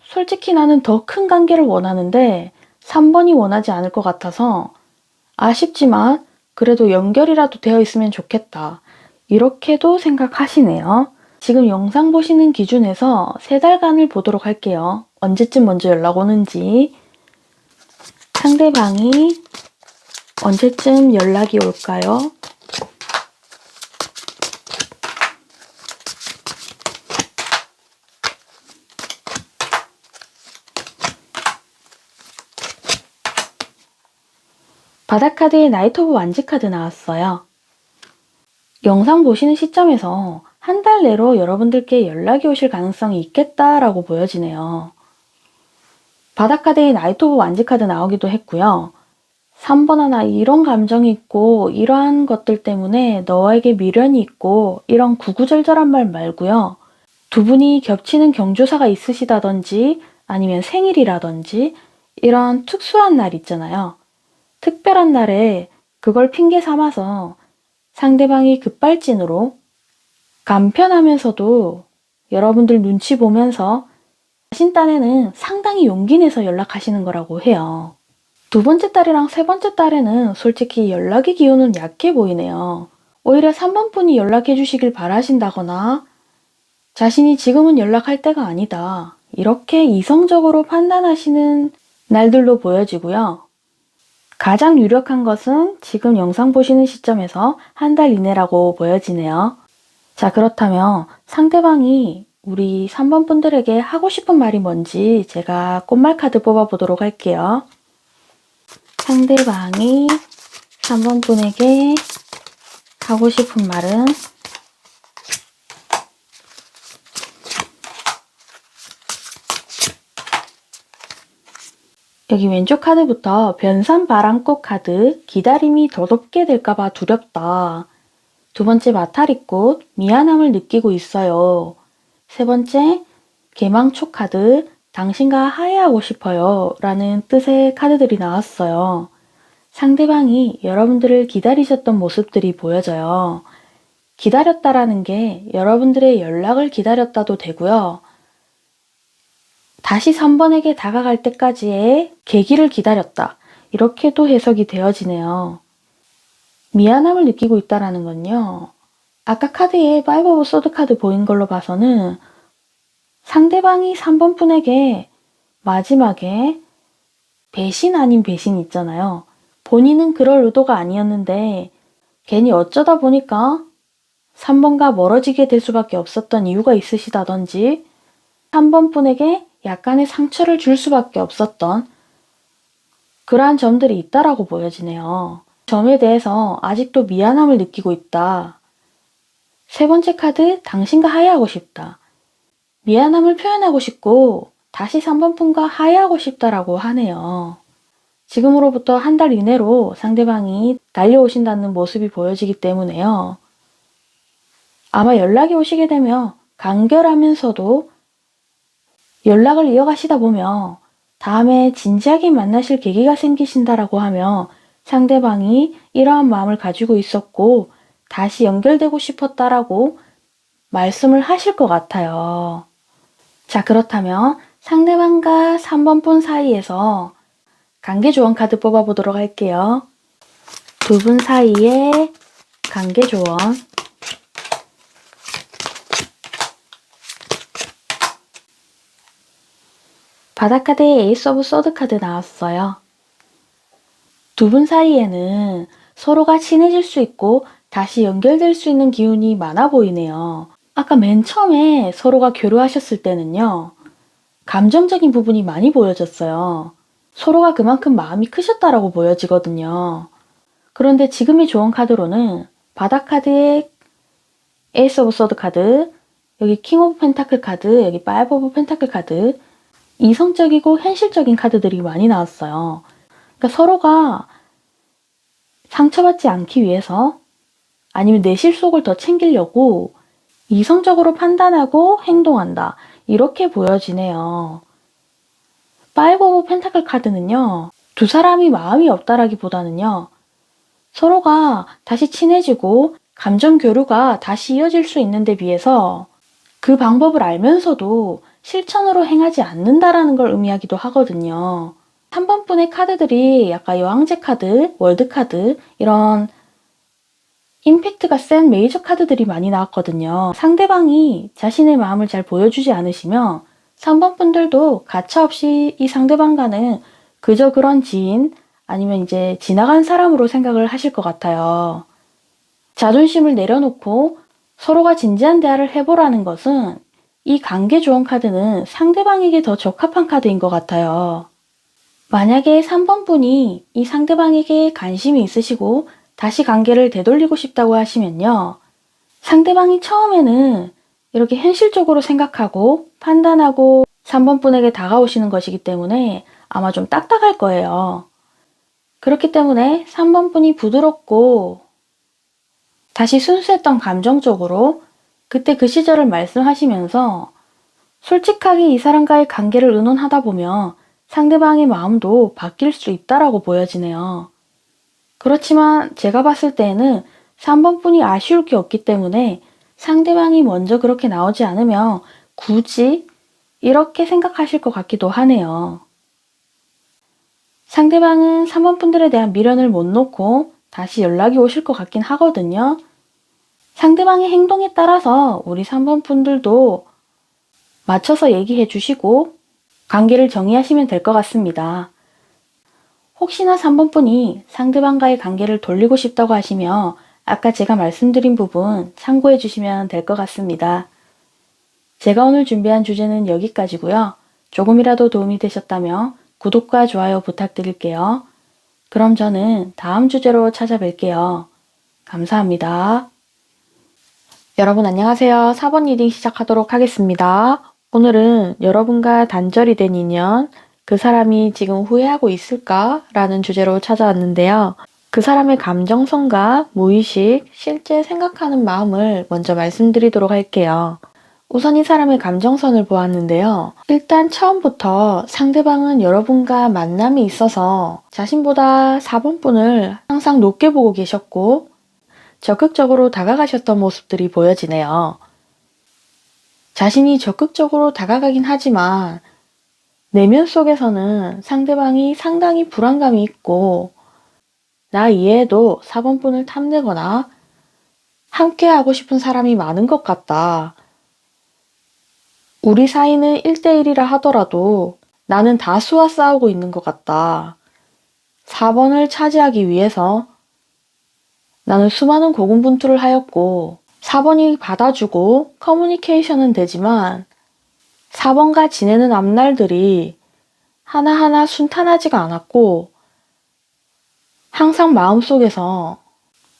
[SPEAKER 2] 솔직히 나는 더 큰 관계를 원하는데 3번이 원하지 않을 것 같아서 아쉽지만 그래도 연결이라도 되어 있으면 좋겠다. 이렇게도 생각하시네요. 지금 영상 보시는 기준에서 3달간을 보도록 할게요. 언제쯤 먼저 연락 오는지, 상대방이 언제쯤 연락이 올까요? 바닥카드에 나이트 오브 완지 카드 나왔어요. 영상 보시는 시점에서 한 달 내로 여러분들께 연락이 오실 가능성이 있겠다라고 보여지네요. 바닥카드에 나이트 오브 완지 카드 나오기도 했고요. 3번 하나 이런 감정이 있고 이러한 것들 때문에 너에게 미련이 있고 이런 구구절절한 말 말고요. 두 분이 겹치는 경조사가 있으시다든지 아니면 생일이라든지 이런 특수한 날 있잖아요. 특별한 날에 그걸 핑계 삼아서 상대방이 급발진으로 간편하면서도 여러분들 눈치 보면서 자신 딴에는 상당히 용기 내서 연락하시는 거라고 해요. 두 번째 딸이랑 세 번째 딸에는 솔직히 연락의 기운은 약해 보이네요. 오히려 3번 분이 연락해 주시길 바라신다거나 자신이 지금은 연락할 때가 아니다. 이렇게 이성적으로 판단하시는 날들로 보여지고요. 가장 유력한 것은 지금 영상 보시는 시점에서 한 달 이내라고 보여지네요. 자, 그렇다면 상대방이 우리 3번 분들에게 하고 싶은 말이 뭔지 제가 꽃말 카드 뽑아보도록 할게요. 상대방이 3번 분에게 하고 싶은 말은 여기 왼쪽 카드부터 변산바람꽃 카드, 기다림이 더덥게 될까봐 두렵다. 두 번째 마타리꽃, 미안함을 느끼고 있어요. 세 번째 개망초 카드, 당신과 화해하고 싶어요 라는 뜻의 카드들이 나왔어요. 상대방이 여러분들을 기다리셨던 모습들이 보여져요. 기다렸다라는 게 여러분들의 연락을 기다렸다도 되고요. 다시 3번에게 다가갈 때까지의 계기를 기다렸다. 이렇게도 해석이 되어지네요. 미안함을 느끼고 있다라는 건요. 아까 카드에 5 오브 소드 카드 보인 걸로 봐서는 상대방이 3번 분에게 마지막에 배신 아닌 배신 있잖아요. 본인은 그럴 의도가 아니었는데 괜히 어쩌다 보니까 3번과 멀어지게 될 수밖에 없었던 이유가 있으시다든지 3번 분에게 약간의 상처를 줄 수밖에 없었던 그러한 점들이 있다라고 보여지네요. 점에 대해서 아직도 미안함을 느끼고 있다. 세 번째 카드, 당신과 화해하고 싶다. 미안함을 표현하고 싶고 다시 3번 분과 화해하고 싶다라고 하네요. 지금으로부터 한 달 이내로 상대방이 달려오신다는 모습이 보여지기 때문에요. 아마 연락이 오시게 되면 간결하면서도 연락을 이어가시다 보면 다음에 진지하게 만나실 계기가 생기신다라고 하면 상대방이 이러한 마음을 가지고 있었고 다시 연결되고 싶었다라고 말씀을 하실 것 같아요. 자, 그렇다면 상대방과 3번 분 사이에서 관계조언 카드 뽑아보도록 할게요. 두 분 사이의 관계조언. 바닥카드에 에이스 오브 소드 카드 나왔어요. 두 분 사이에는 서로가 친해질 수 있고 다시 연결될 수 있는 기운이 많아 보이네요. 아까 맨 처음에 서로가 교류하셨을 때는요. 감정적인 부분이 많이 보여졌어요. 서로가 그만큼 마음이 크셨다라고 보여지거든요. 그런데 지금의 조언 카드로는 바닥 카드에 에이스 오브 소드 카드, 여기 킹 오브 펜타클 카드, 여기 5 오브 펜타클 카드, 이성적이고 현실적인 카드들이 많이 나왔어요. 그러니까 서로가 상처받지 않기 위해서 아니면 내 실속을 더 챙기려고 이성적으로 판단하고 행동한다. 이렇게 보여지네요. 5 오브 펜타클 카드는요. 두 사람이 마음이 없다라기보다는요. 서로가 다시 친해지고 감정 교류가 다시 이어질 수 있는 데 비해서 그 방법을 알면서도 실천으로 행하지 않는다라는 걸 의미하기도 하거든요. 3번 분의 카드들이 약간 여왕제 카드, 월드 카드 이런 임팩트가 센 메이저 카드들이 많이 나왔거든요. 상대방이 자신의 마음을 잘 보여주지 않으시면 3번 분들도 가차없이 이 상대방과는 그저 그런 지인 아니면 이제 지나간 사람으로 생각을 하실 것 같아요. 자존심을 내려놓고 서로가 진지한 대화를 해보라는 것은 이 관계 조언 카드는 상대방에게 더 적합한 카드인 것 같아요. 만약에 3번 분이 이 상대방에게 관심이 있으시고 다시 관계를 되돌리고 싶다고 하시면요. 상대방이 처음에는 이렇게 현실적으로 생각하고 판단하고 3번 분에게 다가오시는 것이기 때문에 아마 좀 딱딱할 거예요. 그렇기 때문에 3번 분이 부드럽고 다시 순수했던 감정적으로 그때 그 시절을 말씀하시면서 솔직하게 이 사람과의 관계를 의논하다 보면 상대방의 마음도 바뀔 수 있다라고 보여지네요. 그렇지만 제가 봤을 때에는 3번 분이 아쉬울 게 없기 때문에 상대방이 먼저 그렇게 나오지 않으면 굳이 이렇게 생각하실 것 같기도 하네요. 상대방은 3번 분들에 대한 미련을 못 놓고 다시 연락이 오실 것 같긴 하거든요. 상대방의 행동에 따라서 우리 3번 분들도 맞춰서 얘기해 주시고 관계를 정리하시면 될 것 같습니다. 혹시나 3번 분이 상대방과의 관계를 돌리고 싶다고 하시면 아까 제가 말씀드린 부분 참고해 주시면 될 것 같습니다. 제가 오늘 준비한 주제는 여기까지고요. 조금이라도 도움이 되셨다면 구독과 좋아요 부탁드릴게요. 그럼 저는 다음 주제로 찾아뵐게요. 감사합니다. 여러분 안녕하세요. 4번 리딩 시작하도록 하겠습니다. 오늘은 여러분과 단절이 된 인연, 그 사람이 지금 후회하고 있을까? 라는 주제로 찾아왔는데요. 그 사람의 감정선과 무의식, 실제 생각하는 마음을 먼저 말씀드리도록 할게요. 우선 이 사람의 감정선을 보았는데요. 일단 처음부터 상대방은 여러분과 만남이 있어서 자신보다 4번 분을 항상 높게 보고 계셨고 적극적으로 다가가셨던 모습들이 보여지네요. 자신이 적극적으로 다가가긴 하지만 내면 속에서는 상대방이 상당히 불안감이 있고 나 이외에도 4번 분을 탐내거나 함께 하고 싶은 사람이 많은 것 같다. 우리 사이는 1대1이라 하더라도 나는 다수와 싸우고 있는 것 같다. 4번을 차지하기 위해서 나는 수많은 고군분투를 하였고 4번이 받아주고 커뮤니케이션은 되지만 4번과 지내는 앞날들이 하나하나 순탄하지가 않았고 항상 마음속에서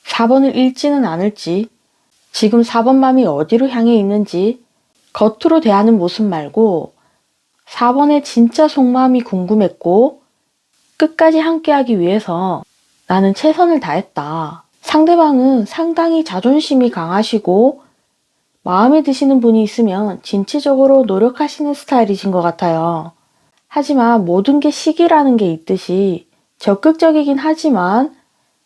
[SPEAKER 2] 4번을 잃지는 않을지 지금 4번 맘이 어디로 향해 있는지 겉으로 대하는 모습 말고 4번의 진짜 속마음이 궁금했고 끝까지 함께하기 위해서 나는 최선을 다했다. 상대방은 상당히 자존심이 강하시고 마음에 드시는 분이 있으면 진취적으로 노력하시는 스타일이신 것 같아요. 하지만 모든 게 시기라는 게 있듯이 적극적이긴 하지만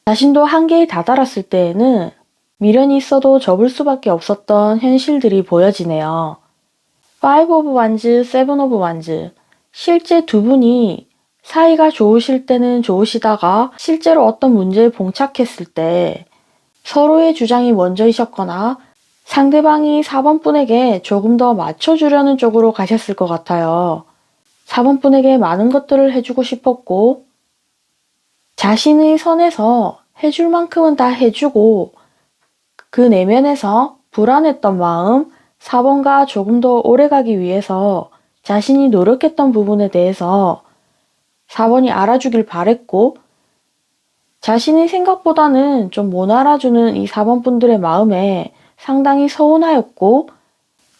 [SPEAKER 2] 자신도 한계에 다다랐을 때에는 미련이 있어도 접을 수밖에 없었던 현실들이 보여지네요. 5 of Wands, 7 of Wands. 실제 두 분이 사이가 좋으실 때는 좋으시다가 실제로 어떤 문제에 봉착했을 때 서로의 주장이 먼저이셨거나 상대방이 4번 분에게 조금 더 맞춰주려는 쪽으로 가셨을 것 같아요. 4번 분에게 많은 것들을 해주고 싶었고 자신의 선에서 해줄 만큼은 다 해주고 그 내면에서 불안했던 마음, 4번과 조금 더 오래가기 위해서 자신이 노력했던 부분에 대해서 4번이 알아주길 바랬고 자신의 생각보다는 좀 못 알아주는 이 4번 분들의 마음에 상당히 서운하였고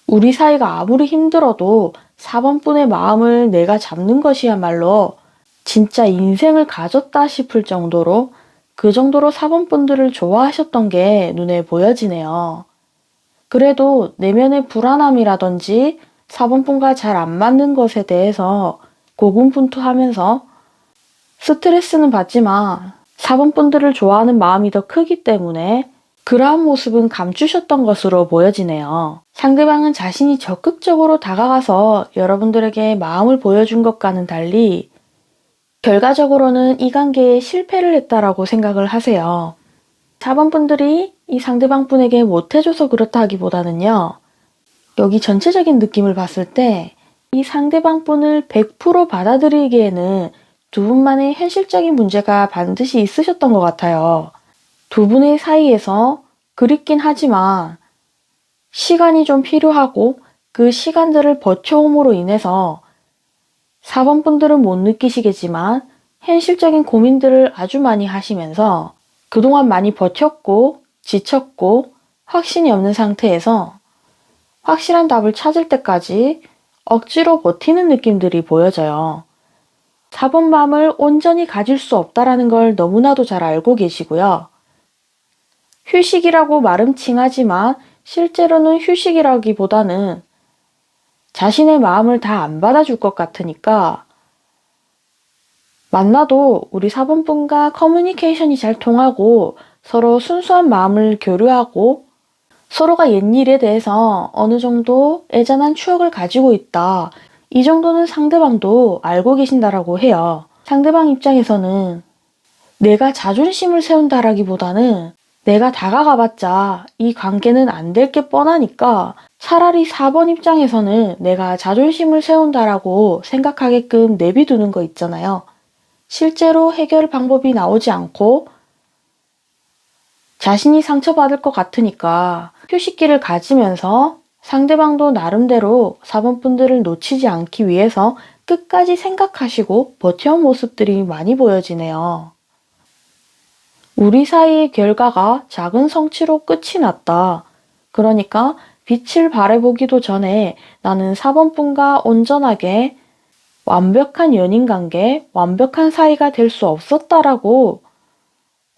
[SPEAKER 2] 우리 사이가 아무리 힘들어도 4번 분의 마음을 내가 잡는 것이야말로 진짜 인생을 가졌다 싶을 정도로 그 정도로 4번 분들을 좋아하셨던 게 눈에 보여지네요. 그래도 내면의 불안함이라든지 4번 분과 잘 안 맞는 것에 대해서 고군분투하면서 스트레스는 받지만 4번 분들을 좋아하는 마음이 더 크기 때문에 그러한 모습은 감추셨던 것으로 보여지네요. 상대방은 자신이 적극적으로 다가가서 여러분들에게 마음을 보여준 것과는 달리 결과적으로는 이 관계에 실패를 했다라고 생각을 하세요. 4번 분들이 이 상대방 분에게 못해줘서 그렇다 하기보다는요. 여기 전체적인 느낌을 봤을 때 이 상대방 분을 100% 받아들이기에는 두 분만의 현실적인 문제가 반드시 있으셨던 것 같아요. 두 분의 사이에서 그립긴 하지만 시간이 좀 필요하고 그 시간들을 버텨옴으로 인해서 4번 분들은 못 느끼시겠지만 현실적인 고민들을 아주 많이 하시면서 그동안 많이 버텼고 지쳤고 확신이 없는 상태에서 확실한 답을 찾을 때까지 억지로 버티는 느낌들이 보여져요. 4번 마음을 온전히 가질 수 없다라는 걸 너무나도 잘 알고 계시고요. 휴식이라고 말은 칭하지만 실제로는 휴식이라기보다는 자신의 마음을 다 안 받아줄 것 같으니까 만나도 우리 4번 분과 커뮤니케이션이 잘 통하고 서로 순수한 마음을 교류하고 서로가 옛일에 대해서 어느 정도 애잔한 추억을 가지고 있다. 이 정도는 상대방도 알고 계신다라고 해요. 상대방 입장에서는 내가 자존심을 세운다라기보다는 내가 다가가봤자 이 관계는 안 될 게 뻔하니까 차라리 4번 입장에서는 내가 자존심을 세운다라고 생각하게끔 내비두는 거 있잖아요. 실제로 해결 방법이 나오지 않고 자신이 상처받을 것 같으니까 휴식기를 가지면서 상대방도 나름대로 4번 분들을 놓치지 않기 위해서 끝까지 생각하시고 버텨온 모습들이 많이 보여지네요. 우리 사이의 결과가 작은 성취로 끝이 났다. 그러니까 빛을 발해보기도 전에 나는 4번 분과 온전하게 완벽한 연인 관계, 완벽한 사이가 될 수 없었다라고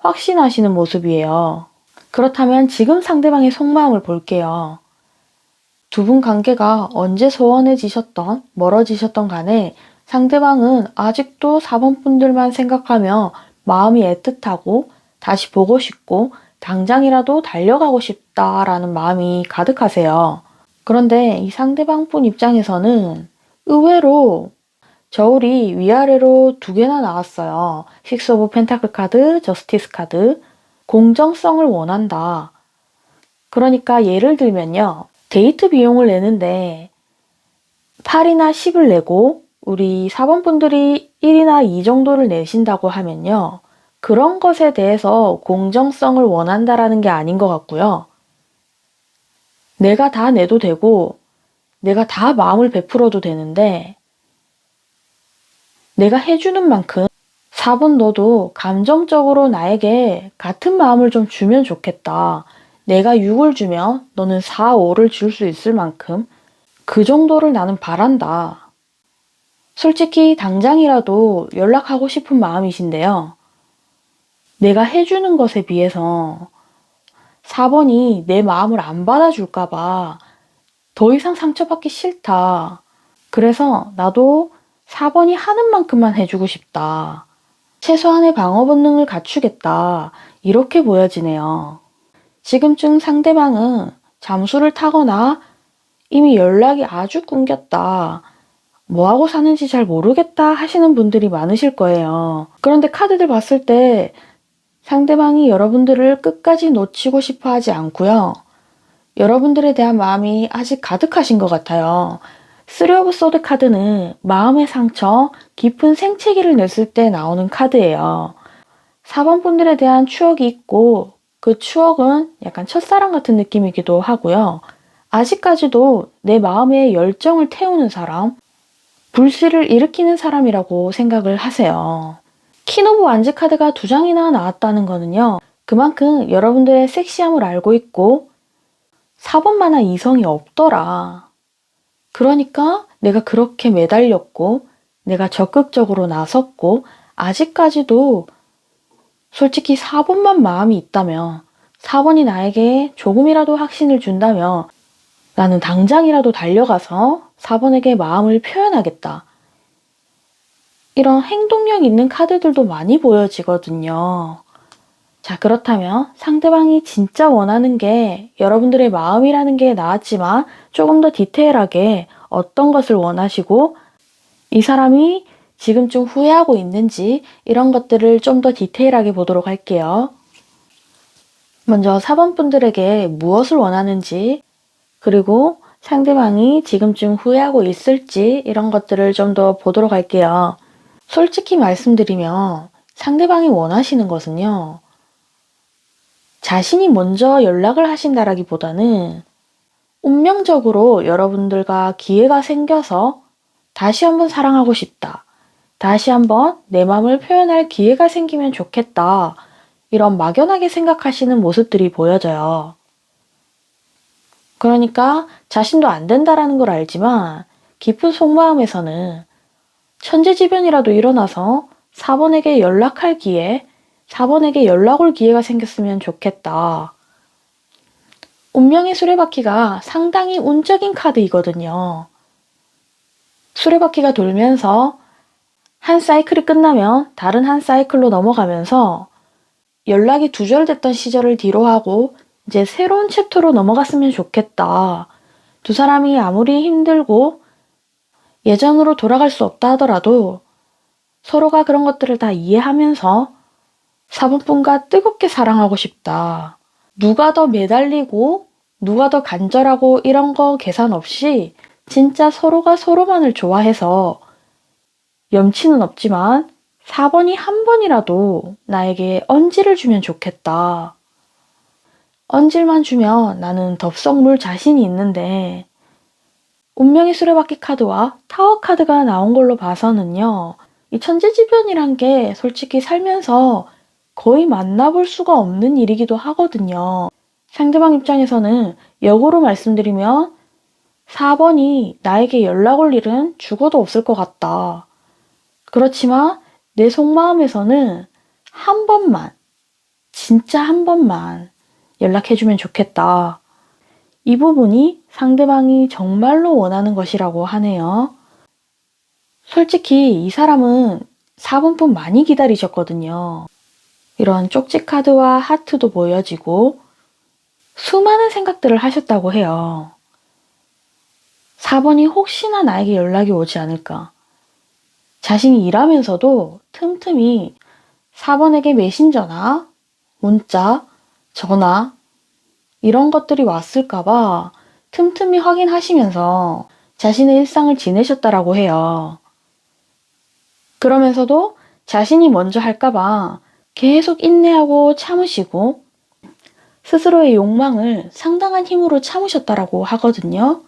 [SPEAKER 2] 확신하시는 모습이에요. 그렇다면 지금 상대방의 속마음을 볼게요. 두 분 관계가 언제 소원해지셨던, 멀어지셨던 간에 상대방은 아직도 4번 분들만 생각하며 마음이 애틋하고 다시 보고 싶고 당장이라도 달려가고 싶다라는 마음이 가득하세요. 그런데 이 상대방 분 입장에서는 의외로 저울이 위아래로 2개나 나왔어요. 식스 오브 펜타클 카드, 저스티스 카드. 공정성을 원한다. 그러니까 예를 들면요. 데이트 비용을 내는데 8이나 10을 내고 우리 4번 분들이 1이나 2 정도를 내신다고 하면요. 그런 것에 대해서 공정성을 원한다라는 게 아닌 것 같고요. 내가 다 내도 되고 내가 다 마음을 베풀어도 되는데 내가 해주는 만큼 4번 너도 감정적으로 나에게 같은 마음을 좀 주면 좋겠다. 내가 6을 주면 너는 4, 5를 줄 수 있을 만큼 그 정도를 나는 바란다. 솔직히 당장이라도 연락하고 싶은 마음이신데요. 내가 해주는 것에 비해서 4번이 내 마음을 안 받아줄까봐 더 이상 상처받기 싫다. 그래서 나도 4번이 하는 만큼만 해주고 싶다. 최소한의 방어 본능을 갖추겠다. 이렇게 보여지네요. 지금쯤 상대방은 잠수를 타거나 이미 연락이 아주 끊겼다. 뭐하고 사는지 잘 모르겠다 하시는 분들이 많으실 거예요. 그런데 카드들 봤을 때 상대방이 여러분들을 끝까지 놓치고 싶어 하지 않고요. 여러분들에 대한 마음이 아직 가득하신 것 같아요. 3 오브 소드 카드는 마음의 상처, 깊은 생채기를 냈을 때 나오는 카드예요. 4번 분들에 대한 추억이 있고 그 추억은 약간 첫사랑 같은 느낌이기도 하고요. 아직까지도 내 마음에 열정을 태우는 사람, 불씨를 일으키는 사람이라고 생각을 하세요. 퀸 오브 완즈 카드가 2장이나 나왔다는 거는요. 그만큼 여러분들의 섹시함을 알고 있고 4번만한 이성이 없더라. 그러니까 내가 그렇게 매달렸고 내가 적극적으로 나섰고 아직까지도 솔직히 4번만 마음이 있다면 4번이 나에게 조금이라도 확신을 준다면 나는 당장이라도 달려가서 4번에게 마음을 표현하겠다. 이런 행동력 있는 카드들도 많이 보여지거든요. 자, 그렇다면 상대방이 진짜 원하는 게 여러분들의 마음이라는 게 나왔지만 조금 더 디테일하게 어떤 것을 원하시고 이 사람이 지금쯤 후회하고 있는지 이런 것들을 좀 더 디테일하게 보도록 할게요. 먼저 4번 분들에게 무엇을 원하는지 그리고 상대방이 지금쯤 후회하고 있을지 이런 것들을 좀 더 보도록 할게요. 솔직히 말씀드리면 상대방이 원하시는 것은요. 자신이 먼저 연락을 하신다라기보다는 운명적으로 여러분들과 기회가 생겨서 다시 한번 사랑하고 싶다. 다시 한번 내 마음을 표현할 기회가 생기면 좋겠다. 이런 막연하게 생각하시는 모습들이 보여져요. 그러니까 자신도 안 된다라는 걸 알지만 깊은 속마음에서는 천재지변이라도 일어나서 4번에게 연락할 기회, 4번에게 연락 올 기회가 생겼으면 좋겠다. 운명의 수레바퀴가 상당히 운적인 카드이거든요. 수레바퀴가 돌면서 한 사이클이 끝나면 다른 한 사이클로 넘어가면서 연락이 두절됐던 시절을 뒤로하고 이제 새로운 챕터로 넘어갔으면 좋겠다. 두 사람이 아무리 힘들고 예전으로 돌아갈 수 없다 하더라도 서로가 그런 것들을 다 이해하면서 사본분과 뜨겁게 사랑하고 싶다. 누가 더 매달리고 누가 더 간절하고 이런 거 계산 없이 진짜 서로가 서로만을 좋아해서 염치는 없지만 4번이 한 번이라도 나에게 언질을 주면 좋겠다. 언질만 주면 나는 덥석 물 자신이 있는데 운명의 수레바퀴 카드와 타워 카드가 나온 걸로 봐서는요. 이 천재지변이란 게 솔직히 살면서 거의 만나볼 수가 없는 일이기도 하거든요. 상대방 입장에서는 역으로 말씀드리면 4번이 나에게 연락 올 일은 죽어도 없을 것 같다. 그렇지만 내 속마음에서는 한 번만, 진짜 한 번만 연락해주면 좋겠다. 이 부분이 상대방이 정말로 원하는 것이라고 하네요. 솔직히 이 사람은 4번뿐 많이 기다리셨거든요. 이런 쪽지 카드와 하트도 보여지고 수많은 생각들을 하셨다고 해요. 4번이 혹시나 나에게 연락이 오지 않을까. 자신이 일하면서도 틈틈이 4번에게 메신저나 문자, 전화 이런 것들이 왔을까봐 틈틈이 확인하시면서 자신의 일상을 지내셨다라고 해요. 그러면서도 자신이 먼저 할까봐 계속 인내하고 참으시고 스스로의 욕망을 상당한 힘으로 참으셨다라고 하거든요.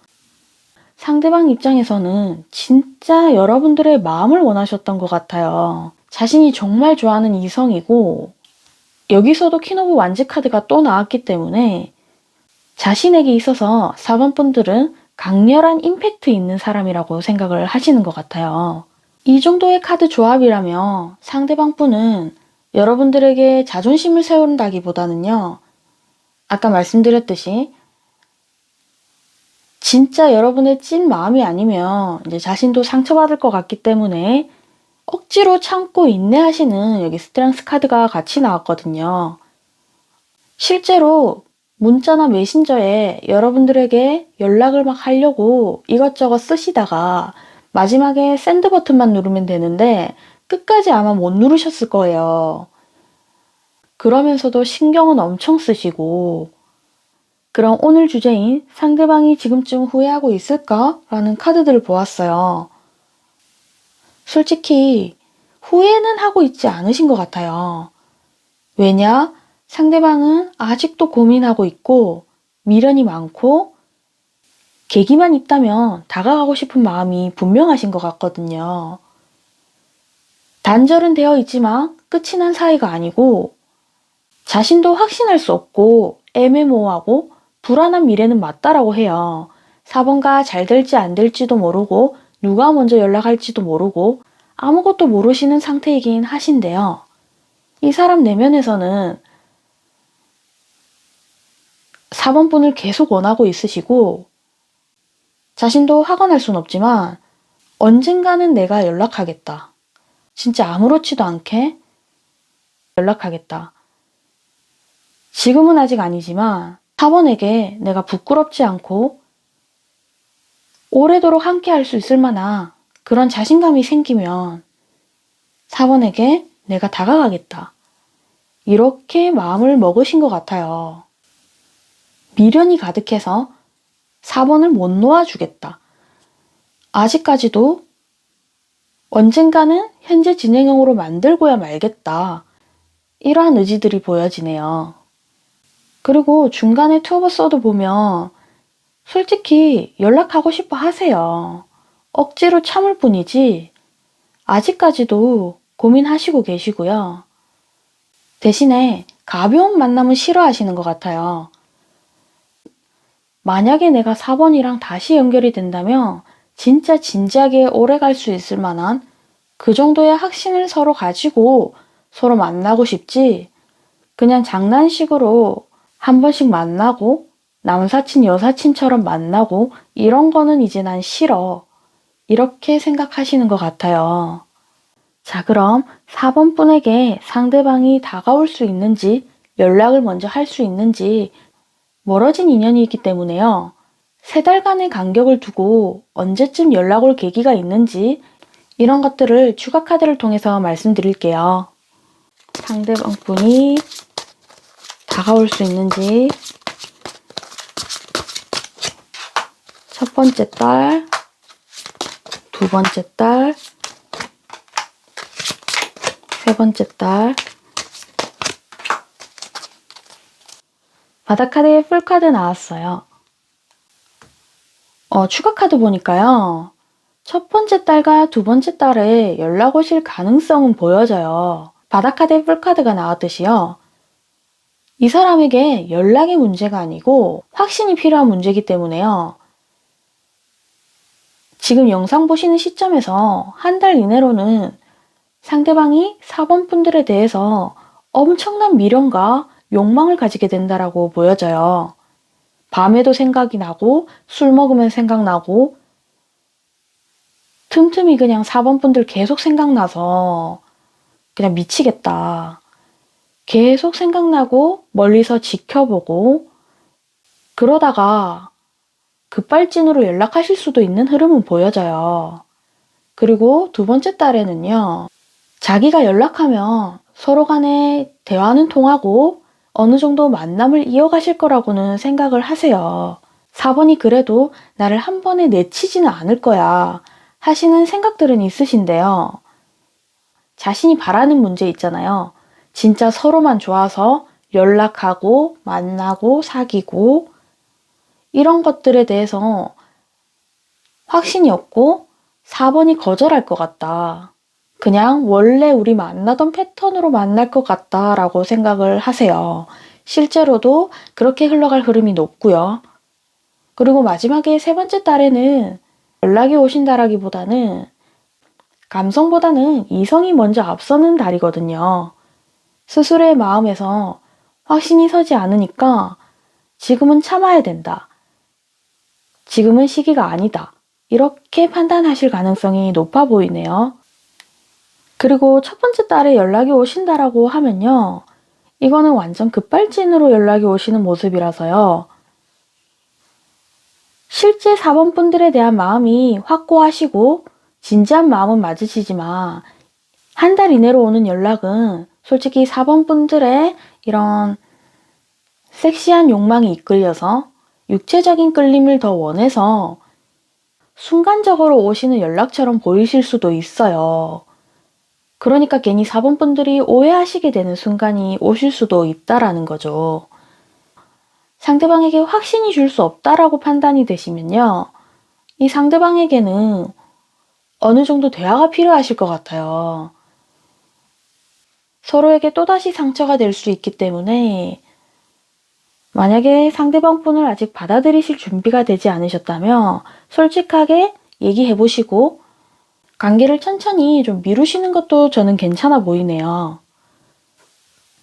[SPEAKER 2] 상대방 입장에서는 진짜 여러분들의 마음을 원하셨던 것 같아요. 자신이 정말 좋아하는 이성이고 여기서도 퀸 오브 완즈 카드가 또 나왔기 때문에 자신에게 있어서 4번 분들은 강렬한 임팩트 있는 사람이라고 생각을 하시는 것 같아요. 이 정도의 카드 조합이라면 상대방 분은 여러분들에게 자존심을 세운다기보다는요. 아까 말씀드렸듯이 진짜 여러분의 찐 마음이 아니면 이제 자신도 상처받을 것 같기 때문에 억지로 참고 인내하시는 여기 스트렝스 카드가 같이 나왔거든요. 실제로 문자나 메신저에 여러분들에게 연락을 막 하려고 이것저것 쓰시다가 마지막에 샌드 버튼만 누르면 되는데 끝까지 아마 못 누르셨을 거예요. 그러면서도 신경은 엄청 쓰시고 그럼 오늘 주제인 상대방이 지금쯤 후회하고 있을까? 라는 카드들을 보았어요. 솔직히 후회는 하고 있지 않으신 것 같아요. 왜냐? 상대방은 아직도 고민하고 있고 미련이 많고 계기만 있다면 다가가고 싶은 마음이 분명하신 것 같거든요. 단절은 되어 있지만 끝이 난 사이가 아니고 자신도 확신할 수 없고 애매모호하고 불안한 미래는 맞다라고 해요. 4번과 잘 될지 안 될지도 모르고 누가 먼저 연락할지도 모르고 아무것도 모르시는 상태이긴 하신데요. 이 사람 내면에서는 4번 분을 계속 원하고 있으시고 자신도 화가 날 순 없지만 언젠가는 내가 연락하겠다. 진짜 아무렇지도 않게 연락하겠다. 지금은 아직 아니지만 4번에게 내가 부끄럽지 않고 오래도록 함께 할 수 있을 만한 그런 자신감이 생기면 4번에게 내가 다가가겠다. 이렇게 마음을 먹으신 것 같아요. 미련이 가득해서 4번을 못 놓아주겠다. 아직까지도 언젠가는 현재 진행형으로 만들고야 말겠다. 이러한 의지들이 보여지네요. 그리고 중간에 투 오브 소드 보면 솔직히 연락하고 싶어 하세요. 억지로 참을 뿐이지 아직까지도 고민하시고 계시고요. 대신에 가벼운 만남은 싫어하시는 것 같아요. 만약에 내가 4번이랑 다시 연결이 된다면 진짜 진지하게 오래 갈 수 있을 만한 그 정도의 확신을 서로 가지고 서로 만나고 싶지 그냥 장난식으로 한 번씩 만나고 남사친 여사친처럼 만나고 이런 거는 이제 난 싫어. 이렇게 생각하시는 것 같아요. 자, 그럼 4번 분에게 상대방이 다가올 수 있는지, 연락을 먼저 할 수 있는지, 멀어진 인연이기 때문에요. 3달간의 간격을 두고 언제쯤 연락 올 계기가 있는지, 이런 것들을 추가 카드를 통해서 말씀드릴게요. 상대방 분이 다가올 수 있는지, 첫 번째 달, 두 번째 달, 세 번째 달. 바닥 카드에 풀카드 나왔어요. 추가 카드 보니까요. 첫 번째 달과 두 번째 달에 연락 오실 가능성은 보여져요. 바닥 카드에 풀카드가 나왔듯이요. 이 사람에게 연락의 문제가 아니고 확신이 필요한 문제이기 때문에요. 지금 영상 보시는 시점에서 한 달 이내로는 상대방이 4번 분들에 대해서 엄청난 미련과 욕망을 가지게 된다라고 보여져요. 밤에도 생각이 나고 술 먹으면 생각나고 틈틈이 그냥 4번 분들 계속 생각나서 그냥 미치겠다. 계속 생각나고 멀리서 지켜보고 그러다가 급발진으로 연락하실 수도 있는 흐름은 보여져요. 그리고 두 번째 달에는요. 자기가 연락하면 서로 간에 대화는 통하고 어느 정도 만남을 이어가실 거라고는 생각을 하세요. 4번이 그래도 나를 한 번에 내치지는 않을 거야 하시는 생각들은 있으신데요. 자신이 바라는 문제 있잖아요. 진짜 서로만 좋아서 연락하고 만나고 사귀고 이런 것들에 대해서 확신이 없고 4번이 거절할 것 같다. 그냥 원래 우리 만나던 패턴으로 만날 것 같다라고 생각을 하세요. 실제로도 그렇게 흘러갈 흐름이 높고요. 그리고 마지막에 세 번째 달에는 연락이 오신다라기보다는 감성보다는 이성이 먼저 앞서는 달이거든요. 스스로의 마음에서 확신이 서지 않으니까 지금은 참아야 된다. 지금은 시기가 아니다. 이렇게 판단하실 가능성이 높아 보이네요. 그리고 첫 번째 달에 연락이 오신다라고 하면요. 이거는 완전 급발진으로 연락이 오시는 모습이라서요. 실제 4번 분들에 대한 마음이 확고하시고 진지한 마음은 맞으시지만 한 달 이내로 오는 연락은 솔직히 4번 분들의 이런 섹시한 욕망이 이끌려서 육체적인 끌림을 더 원해서 순간적으로 오시는 연락처럼 보이실 수도 있어요. 그러니까 괜히 4번 분들이 오해하시게 되는 순간이 오실 수도 있다라는 거죠. 상대방에게 확신이 줄 수 없다라고 판단이 되시면요. 이 상대방에게는 어느 정도 대화가 필요하실 것 같아요. 서로에게 또다시 상처가 될 수 있기 때문에 만약에 상대방 분을 아직 받아들이실 준비가 되지 않으셨다면 솔직하게 얘기해 보시고 관계를 천천히 좀 미루시는 것도 저는 괜찮아 보이네요.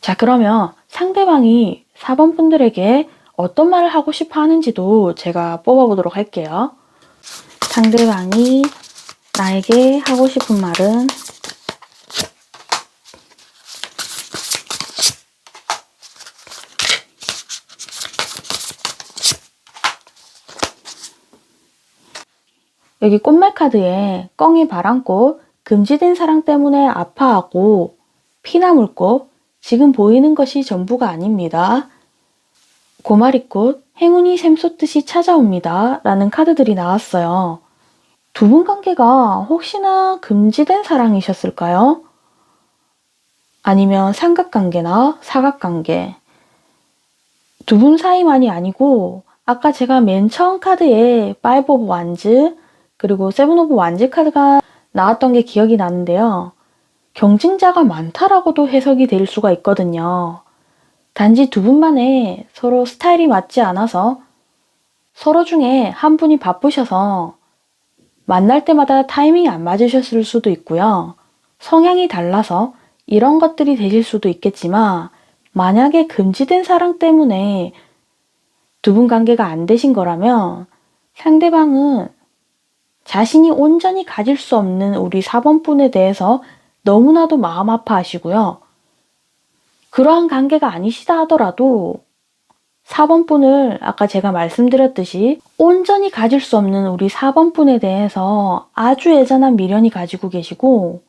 [SPEAKER 2] 자, 그러면 상대방이 4번 분들에게 어떤 말을 하고 싶어 하는지도 제가 뽑아보도록 할게요. 상대방이 나에게 하고 싶은 말은 여기 꽃말 카드에 껑이 바람꽃, 금지된 사랑 때문에 아파하고 피나물꽃, 지금 보이는 것이 전부가 아닙니다. 고마리꽃, 행운이 샘솟듯이 찾아옵니다. 라는 카드들이 나왔어요. 두 분 관계가 혹시나 금지된 사랑이셨을까요? 아니면 삼각관계나 사각관계. 두 분 사이만이 아니고 아까 제가 맨 처음 카드에 5 오브 완즈 그리고 7 오브 완즈 카드가 나왔던 게 기억이 나는데요. 경쟁자가 많다라고도 해석이 될 수가 있거든요. 단지 두 분만의 서로 스타일이 맞지 않아서 서로 중에 한 분이 바쁘셔서 만날 때마다 타이밍이 안 맞으셨을 수도 있고요. 성향이 달라서 이런 것들이 되실 수도 있겠지만 만약에 금지된 사랑 때문에 두 분 관계가 안 되신 거라면 상대방은 자신이 온전히 가질 수 없는 우리 4번 분에 대해서 너무나도 마음 아파하시고요. 그러한 관계가 아니시다 하더라도 4번 분을 아까 제가 말씀드렸듯이 온전히 가질 수 없는 우리 4번 분에 대해서 아주 애잔한 미련이 가지고 계시고,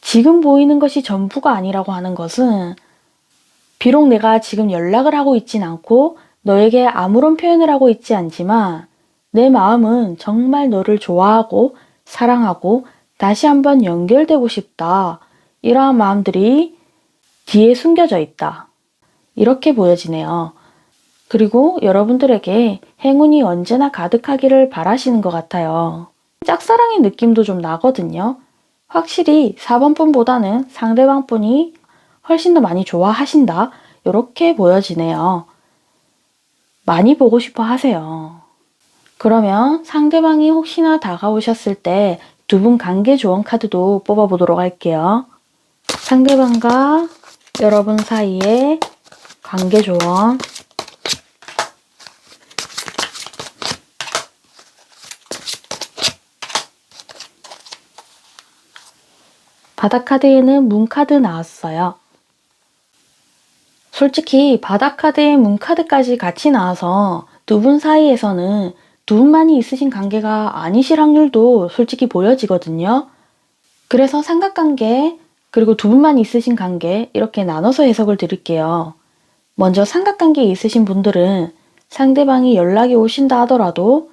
[SPEAKER 2] 지금 보이는 것이 전부가 아니라고 하는 것은, 비록 내가 지금 연락을 하고 있진 않고 너에게 아무런 표현을 하고 있지 않지만 내 마음은 정말 너를 좋아하고 사랑하고 다시 한번 연결되고 싶다. 이러한 마음들이 뒤에 숨겨져 있다. 이렇게 보여지네요. 그리고 여러분들에게 행운이 언제나 가득하기를 바라시는 것 같아요. 짝사랑의 느낌도 좀 나거든요. 확실히 4번 분보다는 상대방 분이 훨씬 더 많이 좋아하신다. 이렇게 보여지네요. 많이 보고 싶어 하세요. 그러면 상대방이 혹시나 다가오셨을 때 두 분 관계 조언 카드도 뽑아보도록 할게요. 상대방과 여러분 사이의 관계 조언. 바닥 카드에는 문 카드 나왔어요. 솔직히 바닥 카드에 문 카드까지 같이 나와서 두 분 사이에서는 두 분만이 있으신 관계가 아니실 확률도 솔직히 보여지거든요. 그래서 삼각관계, 그리고 두 분만 있으신 관계 이렇게 나눠서 해석을 드릴게요. 먼저 삼각관계에 있으신 분들은 상대방이 연락이 오신다 하더라도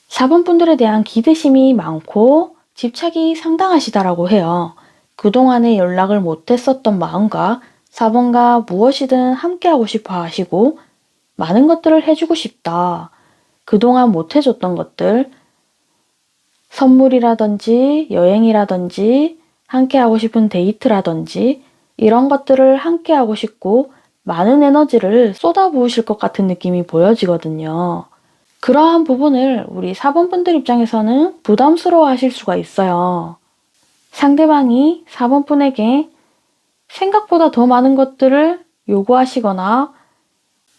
[SPEAKER 2] 4번 분들에 대한 기대심이 많고 집착이 상당하시다라고 해요. 그동안에 연락을 못했었던 마음과 4번과 무엇이든 함께하고 싶어 하시고 많은 것들을 해주고 싶다. 그동안 못해줬던 것들, 선물이라든지 여행이라든지 함께하고 싶은 데이트라든지 이런 것들을 함께하고 싶고 많은 에너지를 쏟아부으실 것 같은 느낌이 보여지거든요. 그러한 부분을 우리 4번 분들 입장에서는 부담스러워 하실 수가 있어요. 상대방이 4번 분에게 생각보다 더 많은 것들을 요구하시거나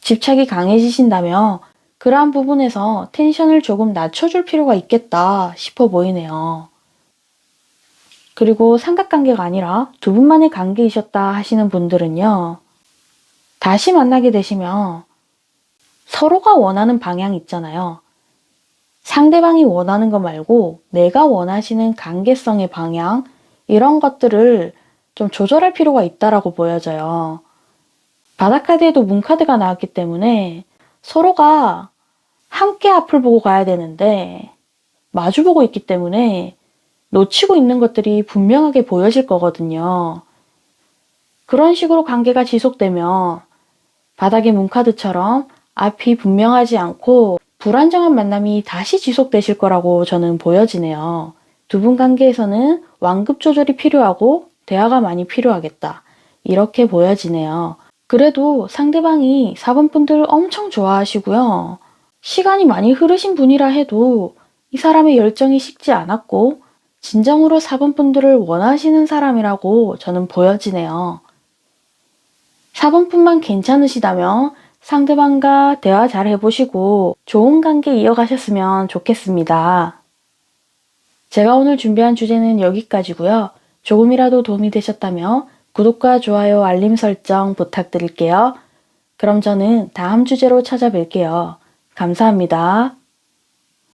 [SPEAKER 2] 집착이 강해지신다면 그러한 부분에서 텐션을 조금 낮춰줄 필요가 있겠다 싶어 보이네요. 그리고 삼각관계가 아니라 두 분만의 관계이셨다 하시는 분들은요. 다시 만나게 되시면 서로가 원하는 방향 있잖아요. 상대방이 원하는 거 말고 내가 원하시는 관계성의 방향 이런 것들을 좀 조절할 필요가 있다라고 보여져요. 바닥카드에도 문카드가 나왔기 때문에 서로가 함께 앞을 보고 가야 되는데 마주보고 있기 때문에 놓치고 있는 것들이 분명하게 보여질 거거든요. 그런 식으로 관계가 지속되면 바닥의 문카드처럼 앞이 분명하지 않고 불안정한 만남이 다시 지속되실 거라고 저는 보여지네요. 두 분 관계에서는 완급 조절이 필요하고 대화가 많이 필요하겠다. 이렇게 보여지네요. 그래도 상대방이 4번 분들 엄청 좋아하시고요. 시간이 많이 흐르신 분이라 해도 이 사람의 열정이 식지 않았고 진정으로 4번 분들을 원하시는 사람이라고 저는 보여지네요. 4번 분만 괜찮으시다면 상대방과 대화 잘 해보시고 좋은 관계 이어가셨으면 좋겠습니다. 제가 오늘 준비한 주제는 여기까지고요. 조금이라도 도움이 되셨다면 구독과 좋아요, 알림 설정 부탁드릴게요. 그럼 저는 다음 주제로 찾아뵐게요. 감사합니다.